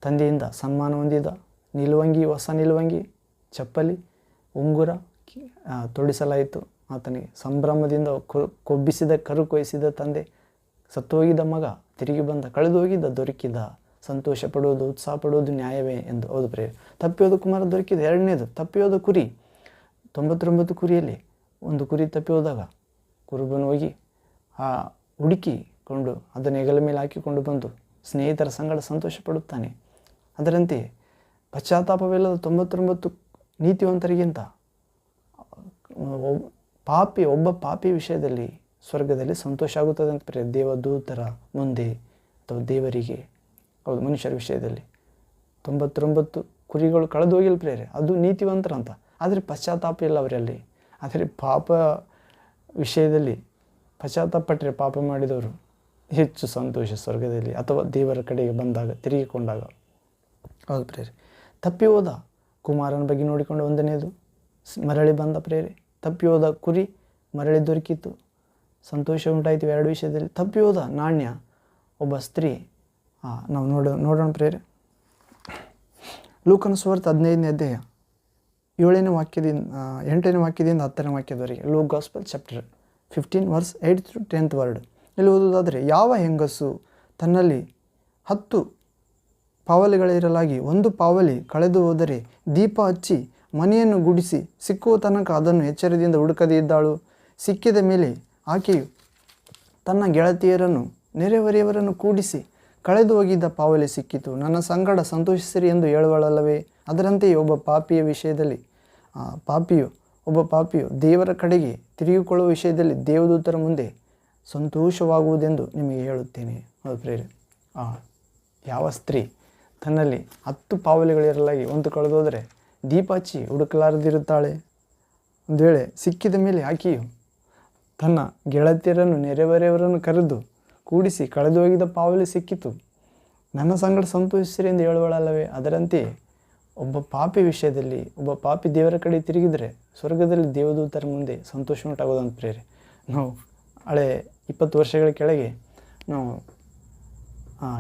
ತಂದೆಯಿಂದ ಸನ್ಮಾನ ಹೊಂದಿದ ನಿಲುವಂಗಿ, ಹೊಸ ನಿಲುವಂಗಿ, ಚಪ್ಪಲಿ, ಉಂಗುರ ತೊಡಿಸಲಾಯಿತು. ಆತನಿಗೆ ಸಂಭ್ರಮದಿಂದ ಕೊಬ್ಬಿಸಿದ ಕರು ಕೊಯ್ಸಿದ ತಂದೆ, ಸತ್ತು ಹೋಗಿದ್ದ ಮಗ ತಿರುಗಿ ಬಂದ, ಕಳೆದು ಹೋಗಿದ್ದ ದೊರಕಿದ, ಸಂತೋಷ ಪಡುವುದು, ಉತ್ಸಾಹ ಪಡುವುದು ನ್ಯಾಯವೇ ಎಂದು. ಹೌದು ಪ್ರಿಯರೇ, ತಪ್ಪಿಯೋದ ಕುಮಾರ ದೊರಕಿದ. ಎರಡನೇದು, ತಪ್ಪಿಯೋದ ಕುರಿ. 99 ಕುರಿಯಲ್ಲಿ ಒಂದು ಕುರಿ ತಪ್ಪಿ ಹೋದಾಗ ಕುರುಬನು ಹೋಗಿ ಹುಡುಕಿಕೊಂಡು ಅದನ್ನು ಹೆಗಲ ಮೇಲೆ ಹಾಕಿಕೊಂಡು ಬಂದು ಸ್ನೇಹಿತರ ಸಂಗಡ ಸಂತೋಷ ಪಡುತ್ತಾನೆ. ಅದರಂತೆ ಪಶ್ಚಾತ್ತಾಪವಿಲ್ಲದ 99 ನೀತಿವಂತರಿಗಿಂತ ಒಬ್ಬ ಪಾಪಿ ವಿಷಯದಲ್ಲಿ ಸ್ವರ್ಗದಲ್ಲಿ ಸಂತೋಷ ಆಗುತ್ತದೆ ಅಂತ ಪ್ರಿಯ. ದೇವದೂತರ ಮುಂದೆ ಅಥವಾ ದೇವರಿಗೆ, ಹೌದು, ಮನುಷ್ಯರ ವಿಷಯದಲ್ಲಿ 99 ಕುರಿಗಳು ಕಳೆದು ಹೋಗಿಲ್ಲ ಪ್ರಿಯರೇ, ಅದು ನೀತಿವಂತರಂತ. ಆದರೆ ಪಶ್ಚಾತ್ತಾಪ ಇಲ್ಲ ಅವರಲ್ಲಿ. ಆದರೆ ಪಾಪ ವಿಷಯದಲ್ಲಿ ಪಶ್ಚಾತ್ತಾಪಟ್ಟರೆ ಪಾಪ ಮಾಡಿದವರು ಹೆಚ್ಚು ಸಂತೋಷ ಸ್ವರ್ಗದಲ್ಲಿ ಅಥವಾ ದೇವರ ಕಡೆಗೆ ಬಂದಾಗ, ತಿರುಗಿಕೊಂಡಾಗ. ಹೌದು ಪ್ರಿಯರೇ, ತಪ್ಪಿ ಹೋದ ಕುಮಾರನ ಬಗ್ಗೆ ನೋಡಿಕೊಂಡು ಒಂದನೇದು ಮರಳಿ ಬಂದ ಪ್ರಿಯರೇ. ತಪ್ಪಿ ಹೋದ ಕುರಿ ಮರಳಿ ದೊರಕಿತು, ಸಂತೋಷ ಉಂಟಾಯಿತು. ಎರಡು ವಿಷಯದಲ್ಲಿ ತಪ್ಪಿ ಹೋದ ನಾಣ್ಯ, ಒಬ್ಬ ಸ್ತ್ರೀ. ನಾವು ನೋಡೋಣ ಪ್ರಿಯರೇ. ಲೂಕನ ಸುವಾರ್ತೆ 15ನೇ ಅಧ್ಯಾಯ 8ನೇ ವಾಕ್ಯದಿಂದ 10ನೇ ವಾಕ್ಯದವರೆಗೆ. Luke gospel chapter 15 verse 8 to 10th word. ಇಲ್ಲಿ ಓದುವುದಾದರೆ, ಯಾವ ಹೆಂಗಸು ತನ್ನಲ್ಲಿ 10 ಪಾವಲಿಗಳಿರಲಾಗಿ ಒಂದು ಪಾವಲಿ ಕಳೆದು ಹೋದರೆ ದೀಪ ಹಚ್ಚಿ ಮನೆಯನ್ನು ಗುಡಿಸಿ ಸಿಕ್ಕುವ ತನಕ ಅದನ್ನು ಎಚ್ಚರದಿಂದ ಹುಡುಕದೇ ಇದ್ದಾಳು? ಸಿಕ್ಕಿದ ಮೇಲೆ ಆಕೆಯು ತನ್ನ ಗೆಳತಿಯರನ್ನು ನೆರೆಹೊರೆಯವರನ್ನು ಕೂಡಿಸಿ ಕಳೆದು ಹೋಗಿದ್ದ ಪಾವಲಿ ಸಿಕ್ಕಿತು, ನನ್ನ ಸಂಗಡ ಸಂತೋಷಿಸಿರಿ ಎಂದು ಹೇಳುವಳಲ್ಲವೇ? ಅದರಂತೆಯೇ ಒಬ್ಬ ಪಾಪಿಯು ದೇವರ ಕಡೆಗೆ ತಿರುಗಿಕೊಳ್ಳುವ ವಿಷಯದಲ್ಲಿ ದೇವದೂತರ ಮುಂದೆ ಸಂತೋಷವಾಗುವುದೆಂದು ನಿಮಗೆ ಹೇಳುತ್ತೇನೆ. ಹೌದು ಪ್ರಿಯರೇ, ಯಾವ ಸ್ತ್ರೀ ತನ್ನಲ್ಲಿ 10 ಪಾವಲಿಗಳಿರಲಾಗಿ ಒಂದು ಕಳೆದೋದರೆ ದೀಪ ಹಚ್ಚಿ ಹುಡುಕಲಾರದಿರುತ್ತಾಳೆ? ಒಂದು ವೇಳೆ ಸಿಕ್ಕಿದ ಮೇಲೆ ಆಕೆಯು ತನ್ನ ಗೆಳತಿಯರನ್ನು ನೆರೆಹೊರೆಯವರನ್ನು ಕರೆದು ಕೂಡಿಸಿ ಕಳೆದು ಹೋಗಿದ್ದ ಪಾವಲಿ ಸಿಕ್ಕಿತು, ನನ್ನ ಸಂಗಡ ಸಂತೋಷಿಸಿರಿ ಎಂದು ಹೇಳುವಳಲ್ಲವೇ? ಅದರಂತೆಯೇ ಒಬ್ಬ ಪಾಪಿ ವಿಷಯದಲ್ಲಿ, ಒಬ್ಬ ಪಾಪಿ ದೇವರ ಕಡೆ ತಿರುಗಿದರೆ ಸ್ವರ್ಗದಲ್ಲಿ ದೇವದೂತರ ಮುಂದೆ ಸಂತೋಷ ಉಂಟಾಗೋದಂತ ಪ್ರಿಯರೇ. ನಾವು 20 ವರ್ಷಗಳ ಕೆಳಗೆ, ನಾವು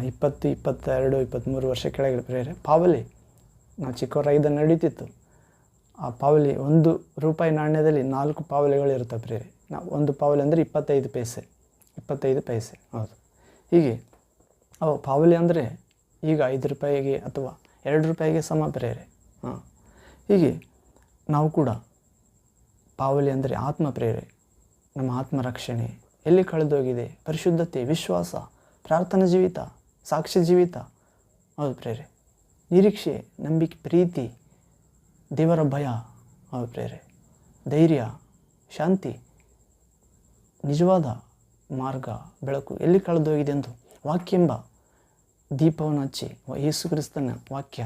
20, 22, 23 ವರ್ಷ ಕೆಳಗೆ ಪ್ರಿಯರೇ, ಪಾವಲಿ ನಾವು ಚಿಕ್ಕವರಾಗಿದ್ದ ನಡೀತಿತ್ತು. ಆ ಪಾವಲಿ ₹1 ನಾಣ್ಯದಲ್ಲಿ 4 ಪಾವಲಿಗಳಿರುತ್ತೆ ಪ್ರಿಯರೇ. ನಾವು 1 ಪಾವಲಿ ಅಂದರೆ 25 ಪೈಸೆ. ಹೌದು, ಹೀಗೆ ಅವು ಪಾವಲಿ ಅಂದರೆ ಈಗ ₹5 ಅಥವಾ ₹2 ಸಮ ಪ್ರಿಯರೇ. ಹೀಗೆ ನಾವು ಕೂಡ ಪಾವಲಿ ಅಂದರೆ ಆತ್ಮ ಪ್ರಿಯರೇ. ನಮ್ಮ ಆತ್ಮರಕ್ಷಣೆ ಎಲ್ಲಿ ಕಳೆದೋಗಿದೆ? ಪರಿಶುದ್ಧತೆ, ವಿಶ್ವಾಸ, ಪ್ರಾರ್ಥನಾ ಜೀವಿತ, ಸಾಕ್ಷ್ಯ ಜೀವಿತ. ಹೌದು ಪ್ರಿಯರೇ, ನಿರೀಕ್ಷೆ, ನಂಬಿಕೆ, ಪ್ರೀತಿ, ದೇವರ ಭಯ. ಹೌದು ಪ್ರಿಯರೇ, ಧೈರ್ಯ, ಶಾಂತಿ, ನಿಜವಾದ ಮಾರ್ಗ, ಬೆಳಕು ಎಲ್ಲಿ ಕಳೆದೋಗಿದೆ ಎಂದು ವಾಕ್ಯ ಎಂಬ ದೀಪವನ್ನು ಹಚ್ಚಿ, ಯೇಸು ಕ್ರಿಸ್ತನ ವಾಕ್ಯ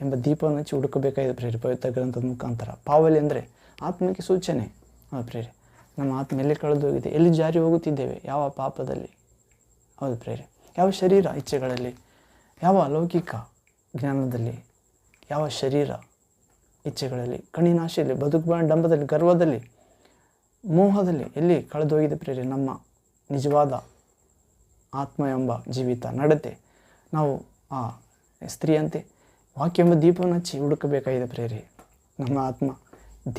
ಎಂಬ ದೀಪವನ್ನು ಹಚ್ಚಿ ಹುಡುಕಬೇಕಾಗಿದೆ ಪ್ರಿಯರೇ, ಪವಿತ್ರ ಗ್ರಂಥದ ಮುಖಾಂತರ. ಪಾವಲಿ ಅಂದರೆ ಆತ್ಮಕ್ಕೆ ಸೂಚನೆ. ಹೌದು ಪ್ರಿಯರೇ, ನಮ್ಮ ಆತ್ಮ ಎಲ್ಲಿ ಕಳೆದೋಗಿದೆ, ಎಲ್ಲಿ ಜಾರಿ ಹೋಗುತ್ತಿದ್ದೇವೆ, ಯಾವ ಪಾಪದಲ್ಲಿ? ಹೌದು ಪ್ರಿಯರೇ, ಯಾವ ಶರೀರ ಇಚ್ಛೆಗಳಲ್ಲಿ, ಯಾವ ಲೌಕಿಕ ಜ್ಞಾನದಲ್ಲಿ, ಯಾವ ಶರೀರ ಇಚ್ಛೆಗಳಲ್ಲಿ, ಕಣ್ಣಿನಾಶೆಯಲ್ಲಿ, ಬದುಕುವ ಡಂಬದಲ್ಲಿ, ಗರ್ವದಲ್ಲಿ, ಮೋಹದಲ್ಲಿ ಎಲ್ಲಿ ಕಳೆದೋಗಿದೆ ಪ್ರಿಯರೇ ನಮ್ಮ ನಿಜವಾದ ಆತ್ಮ ಎಂಬ ಜೀವಿತ, ನಡತೆ? ನಾವು ಆ ಸ್ತ್ರೀಯಂತೆ ವಾಕ್ಯ ಎಂಬ ದೀಪವನ್ನು ಹಚ್ಚಿ ಹುಡುಕಬೇಕಾಗಿದೆ ಪ್ರಿಯರೇ. ನಮ್ಮ ಆತ್ಮ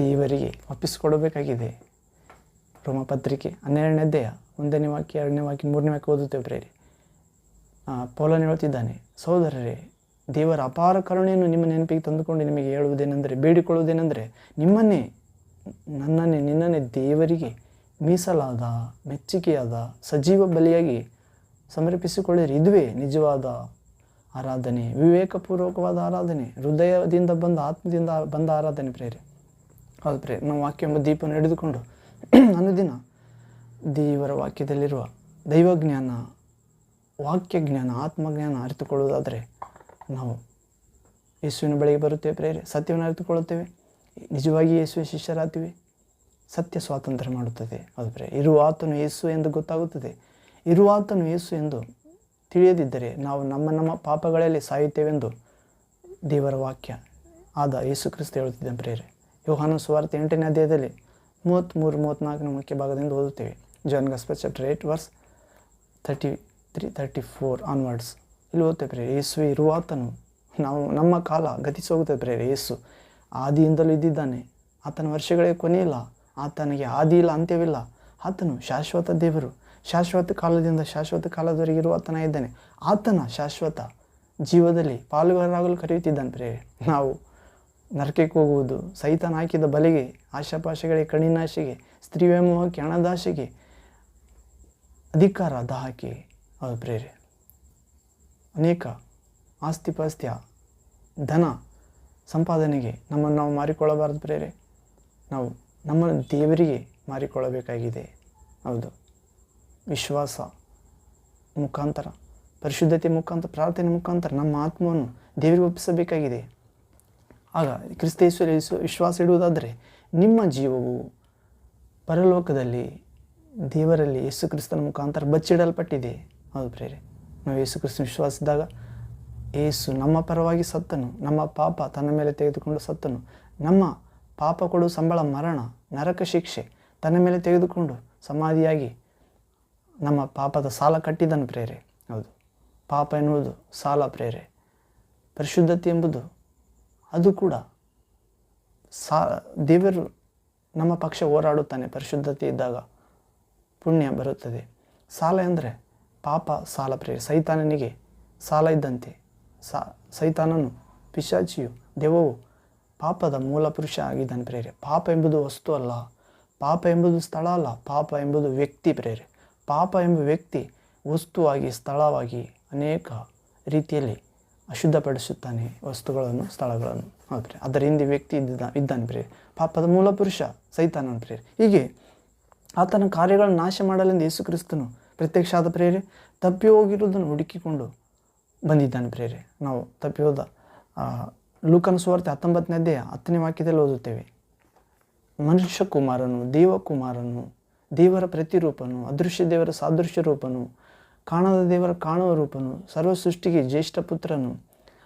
ದೇವರಿಗೆ ಒಪ್ಪಿಸಿಕೊಡಬೇಕಾಗಿದೆ. ರೋಮಪತ್ರಿಕೆ 12ನೇ ಅಧ್ಯಾಯ 1ನೇ ವಾಕ್ಯ, 2ನೇ ವಾಕ್ಯ, 3ನೇ ವಾಕ್ಯ ಓದುತ್ತೇವೆ ಪ್ರಿಯರೇ. ಪೌಲನು ಹೇಳ್ತಿದ್ದಾನೆ, ಸಹೋದರರೇ, ದೇವರ ಅಪಾರ ಕರುಣೆಯನ್ನು ನಿಮ್ಮ ನೆನಪಿಗೆ ತಂದುಕೊಂಡು ನಿಮಗೆ ಹೇಳುವುದೇನೆಂದರೆ, ಬೇಡಿಕೊಳ್ಳುವುದೇನೆಂದರೆ, ನಿನ್ನನ್ನೇ ದೇವರಿಗೆ ಮೀಸಲಾದ, ಮೆಚ್ಚುಗೆಯಾದ ಸಜೀವ ಬಲಿಯಾಗಿ ಸಮರ್ಪಿಸಿಕೊಳ್ಳಿರಿ. ಇದುವೇ ನಿಜವಾದ ಆರಾಧನೆ, ವಿವೇಕಪೂರ್ವಕವಾದ ಆರಾಧನೆ, ಹೃದಯದಿಂದ ಬಂದ ಆತ್ಮದಿಂದ ಬಂದ ಆರಾಧನೆ ಪ್ರೇರೆ. ಹೌದು ಪ್ರೇರೆ, ನಾವು ವಾಕ್ಯ ಎಂಬ ದೀಪವನ್ನು ಹಿಡಿದುಕೊಂಡು ಅನುದಿನ ದೇವರ ವಾಕ್ಯದಲ್ಲಿರುವ ದೈವಜ್ಞಾನ, ವಾಕ್ಯಜ್ಞಾನ, ಆತ್ಮಜ್ಞಾನ ಅರಿತುಕೊಳ್ಳುವುದಾದರೆ ನಾವು ಯೇಸುವಿನ ಬಳಿಗೆ ಬರುತ್ತೇವೆ ಪ್ರೇರೆ. ಸತ್ಯವನ್ನು ಅರಿತುಕೊಳ್ಳುತ್ತೇವೆ, ನಿಜವಾಗಿ ಯೇಸುವಿನ ಶಿಷ್ಯರಾಗ್ತೀವಿ. ಸತ್ಯ ಸ್ವಾತಂತ್ರ್ಯ ಮಾಡುತ್ತದೆ. ಅದು ಪ್ರೇರೆ, ಇರುವಾತನು ಯೇಸು ಎಂದು ಗೊತ್ತಾಗುತ್ತದೆ. ಇರುವಾತನು ಯೇಸು ಎಂದು ತಿಳಿಯದಿದ್ದರೆ ನಾವು ನಮ್ಮ ಪಾಪಗಳಲ್ಲಿ ಸಾಯುತ್ತೇವೆಂದು ದೇವರ ವಾಕ್ಯ ಆದ ಯೇಸು ಕ್ರಿಸ್ತ ಹೇಳುತ್ತಿದ್ದ ಪ್ರೇರೆ. ಯೋಹಾನ ಸುವಾರ್ತೆ 8ನೇ ಅಧ್ಯಾಯದಲ್ಲಿ 33-34 ಮುಖ್ಯ ಭಾಗದಿಂದ ಓದುತ್ತೇವೆ. John gospel chapter 8 verse 33-34 onwards ಇಲ್ಲಿ ಓದ್ತೇವೆ ಪ್ರೇರೆ. ಯೇಸು ಇರುವಾತನು, ನಾವು ನಮ್ಮ ಕಾಲ ಗತಿಸಿ ಹೋಗುತ್ತದೆ ಪ್ರೇರೆ. ಯೇಸು ಆದಿಯಿಂದಲೂ ಇದ್ದಿದ್ದಾನೆ. ಆತನ ವರ್ಷಗಳಿಗೆ ಕೊನೆಯಿಲ್ಲ, ಆತನಿಗೆ ಆದಿ ಇಲ್ಲ, ಅಂತ್ಯವಿಲ್ಲ. ಆತನು ಶಾಶ್ವತ ದೇವರು, ಶಾಶ್ವತ ಕಾಲದಿಂದ ಶಾಶ್ವತ ಕಾಲದವರೆಗೆ ಇರುವಾತನ ಇದ್ದಾನೆ. ಆತನ ಶಾಶ್ವತ ಜೀವದಲ್ಲಿ ಪಾಲುಗಾರರಾಗಲು ಕರೆಯುತ್ತಿದ್ದಾನೆ ಪ್ರೇರೆ. ನಾವು ನರಕಕ್ಕೆ ಹೋಗುವುದು, ಸೈತಾನ ಹಾಕಿದ ಬಲೆಗೆ, ಆಶಾಪಾಶಗಳಿಗೆ, ಕಣ್ಣಿನಾಶೆಗೆ, ಸ್ತ್ರೀ ವ್ಯಾಮೋಹಕ್ಕೆ, ಹಣದಾಶೆಗೆ, ಅಧಿಕಾರ ದಾಹಕ್ಕೆ, ಅದು ಪ್ರೇರೆ, ಅನೇಕ ಆಸ್ತಿಪಾಸ್ತ್ಯ, ಧನ ಸಂಪಾದನೆಗೆ ನಮ್ಮನ್ನು ನಾವು ಮಾರಿಕೊಳ್ಳಬಾರದು ಪ್ರೇರೆ. ನಾವು ನಮ್ಮನ್ನು ದೇವರಿಗೆ ಮಾರಿಕೊಳ್ಳಬೇಕಾಗಿದೆ. ಹೌದು, ವಿಶ್ವಾಸ ಮುಖಾಂತರ, ಪರಿಶುದ್ಧತೆ ಮುಖಾಂತರ, ಪ್ರಾರ್ಥನೆ ಮುಖಾಂತರ ನಮ್ಮ ಆತ್ಮವನ್ನು ದೇವರಿಗೆ ಒಪ್ಪಿಸಬೇಕಾಗಿದೆ. ಆಗ ಕ್ರಿಸ್ತ ಯೇಸುವಿನಲ್ಲಿ ವಿಶ್ವಾಸ ಇಡುವುದಾದರೆ ನಿಮ್ಮ ಜೀವವು ಪರಲೋಕದಲ್ಲಿ ದೇವರಲ್ಲಿ ಯೇಸು ಕ್ರಿಸ್ತನ ಮುಖಾಂತರ ಬಚ್ಚಿಡಲ್ಪಟ್ಟಿದೆ. ಹೌದು ಪ್ರೇರೆ, ನಾವು ಯೇಸು ಕ್ರಿಸ್ತನ ವಿಶ್ವಾಸಿಸಿದಾಗ ಯೇಸು ನಮ್ಮ ಪರವಾಗಿ ಸತ್ತನು, ನಮ್ಮ ಪಾಪ ತನ್ನ ಮೇಲೆ ತೆಗೆದುಕೊಂಡು ಸತ್ತನು. ನಮ್ಮ ಪಾಪ ಕೊಡುವ ಸಂಬಳ ಮರಣ, ನರಕ ಶಿಕ್ಷೆ ತನ್ನ ಮೇಲೆ ತೆಗೆದುಕೊಂಡು ಸಮಾಧಿಯಾಗಿ ನಮ್ಮ ಪಾಪದ ಸಾಲ ಕಟ್ಟಿದನು ಪ್ರೇರೆ. ಹೌದು, ಪಾಪ ಎನ್ನುವುದು ಸಾಲ ಪ್ರೇರೆ. ಪರಿಶುದ್ಧತೆ ಎಂಬುದು ಅದು ಕೂಡ ದೇವರು ನಮ್ಮ ಪಕ್ಷ ಹೋರಾಡುತ್ತಾನೆ. ಪರಿಶುದ್ಧತೆ ಇದ್ದಾಗ ಪುಣ್ಯ ಬರುತ್ತದೆ. ಸಾಲ ಎಂದರೆ ಪಾಪ ಸಾಲ ಪ್ರೇರೆ. ಸೈತಾನನಿಗೆ ಸಾಲ ಇದ್ದಂತೆ. ಸೈತಾನನು, ಪಿಶಾಚಿಯು, ದೆವ್ವವು ಪಾಪದ ಮೂಲ ಪುರುಷ ಆಗಿದ್ದಾನೆ ಪ್ರೇರೆ. ಪಾಪ ಎಂಬುದು ವಸ್ತು ಅಲ್ಲ, ಪಾಪ ಎಂಬುದು ಸ್ಥಳ ಅಲ್ಲ, ಪಾಪ ಎಂಬುದು ವ್ಯಕ್ತಿ ಪ್ರೇರೆ. ಪಾಪ ಎಂಬ ವ್ಯಕ್ತಿ ವಸ್ತುವಾಗಿ, ಸ್ಥಳವಾಗಿ ಅನೇಕ ರೀತಿಯಲ್ಲಿ ಅಶುದ್ಧಪಡಿಸುತ್ತಾನೆ ವಸ್ತುಗಳನ್ನು, ಸ್ಥಳಗಳನ್ನು. ಹೌದು, ಅದರ ಹಿಂದೆ ವ್ಯಕ್ತಿ ಇದ್ದಾನೆ ಪ್ರೇರೆ. ಪಾಪದ ಮೂಲ ಪುರುಷ ಸೈತಾನನ ಪ್ರೇರೆ. ಹೀಗೆ ಆತನ ಕಾರ್ಯಗಳನ್ನು ನಾಶ ಮಾಡಲೆಂದು ಯೇಸು ಕ್ರಿಸ್ತನು ಪ್ರತ್ಯಕ್ಷ ಆದ ಪ್ರೇರೆ. ತಪ್ಪಿ ಹೋಗಿರುವುದನ್ನು ಹುಡುಕಿಕೊಂಡು ಬಂದಿದ್ದಾನೆ ಪ್ರೇರೆ. ನಾವು ತಪ್ಪಿ ಹೋದ ಲೂಕನ ಸುವಾರ್ತೆ 19ನೇ ಅಧ್ಯಾಯ 10ನೇ ವಾಕ್ಯದಲ್ಲಿ ಓದುತ್ತೇವೆ. ಮನುಷ್ಯ ಕುಮಾರನು, ದೇವಕುಮಾರನು, ದೇವರ ಪ್ರತಿರೂಪನು, ಅದೃಶ್ಯ ದೇವರ ಸಾದೃಶ್ಯ ರೂಪನು, ಕಾಣದ ದೇವರ ಕಾಣುವ ರೂಪನು, ಸರ್ವ ಸೃಷ್ಟಿಗೆ ಜ್ಯೇಷ್ಠ ಪುತ್ರನು,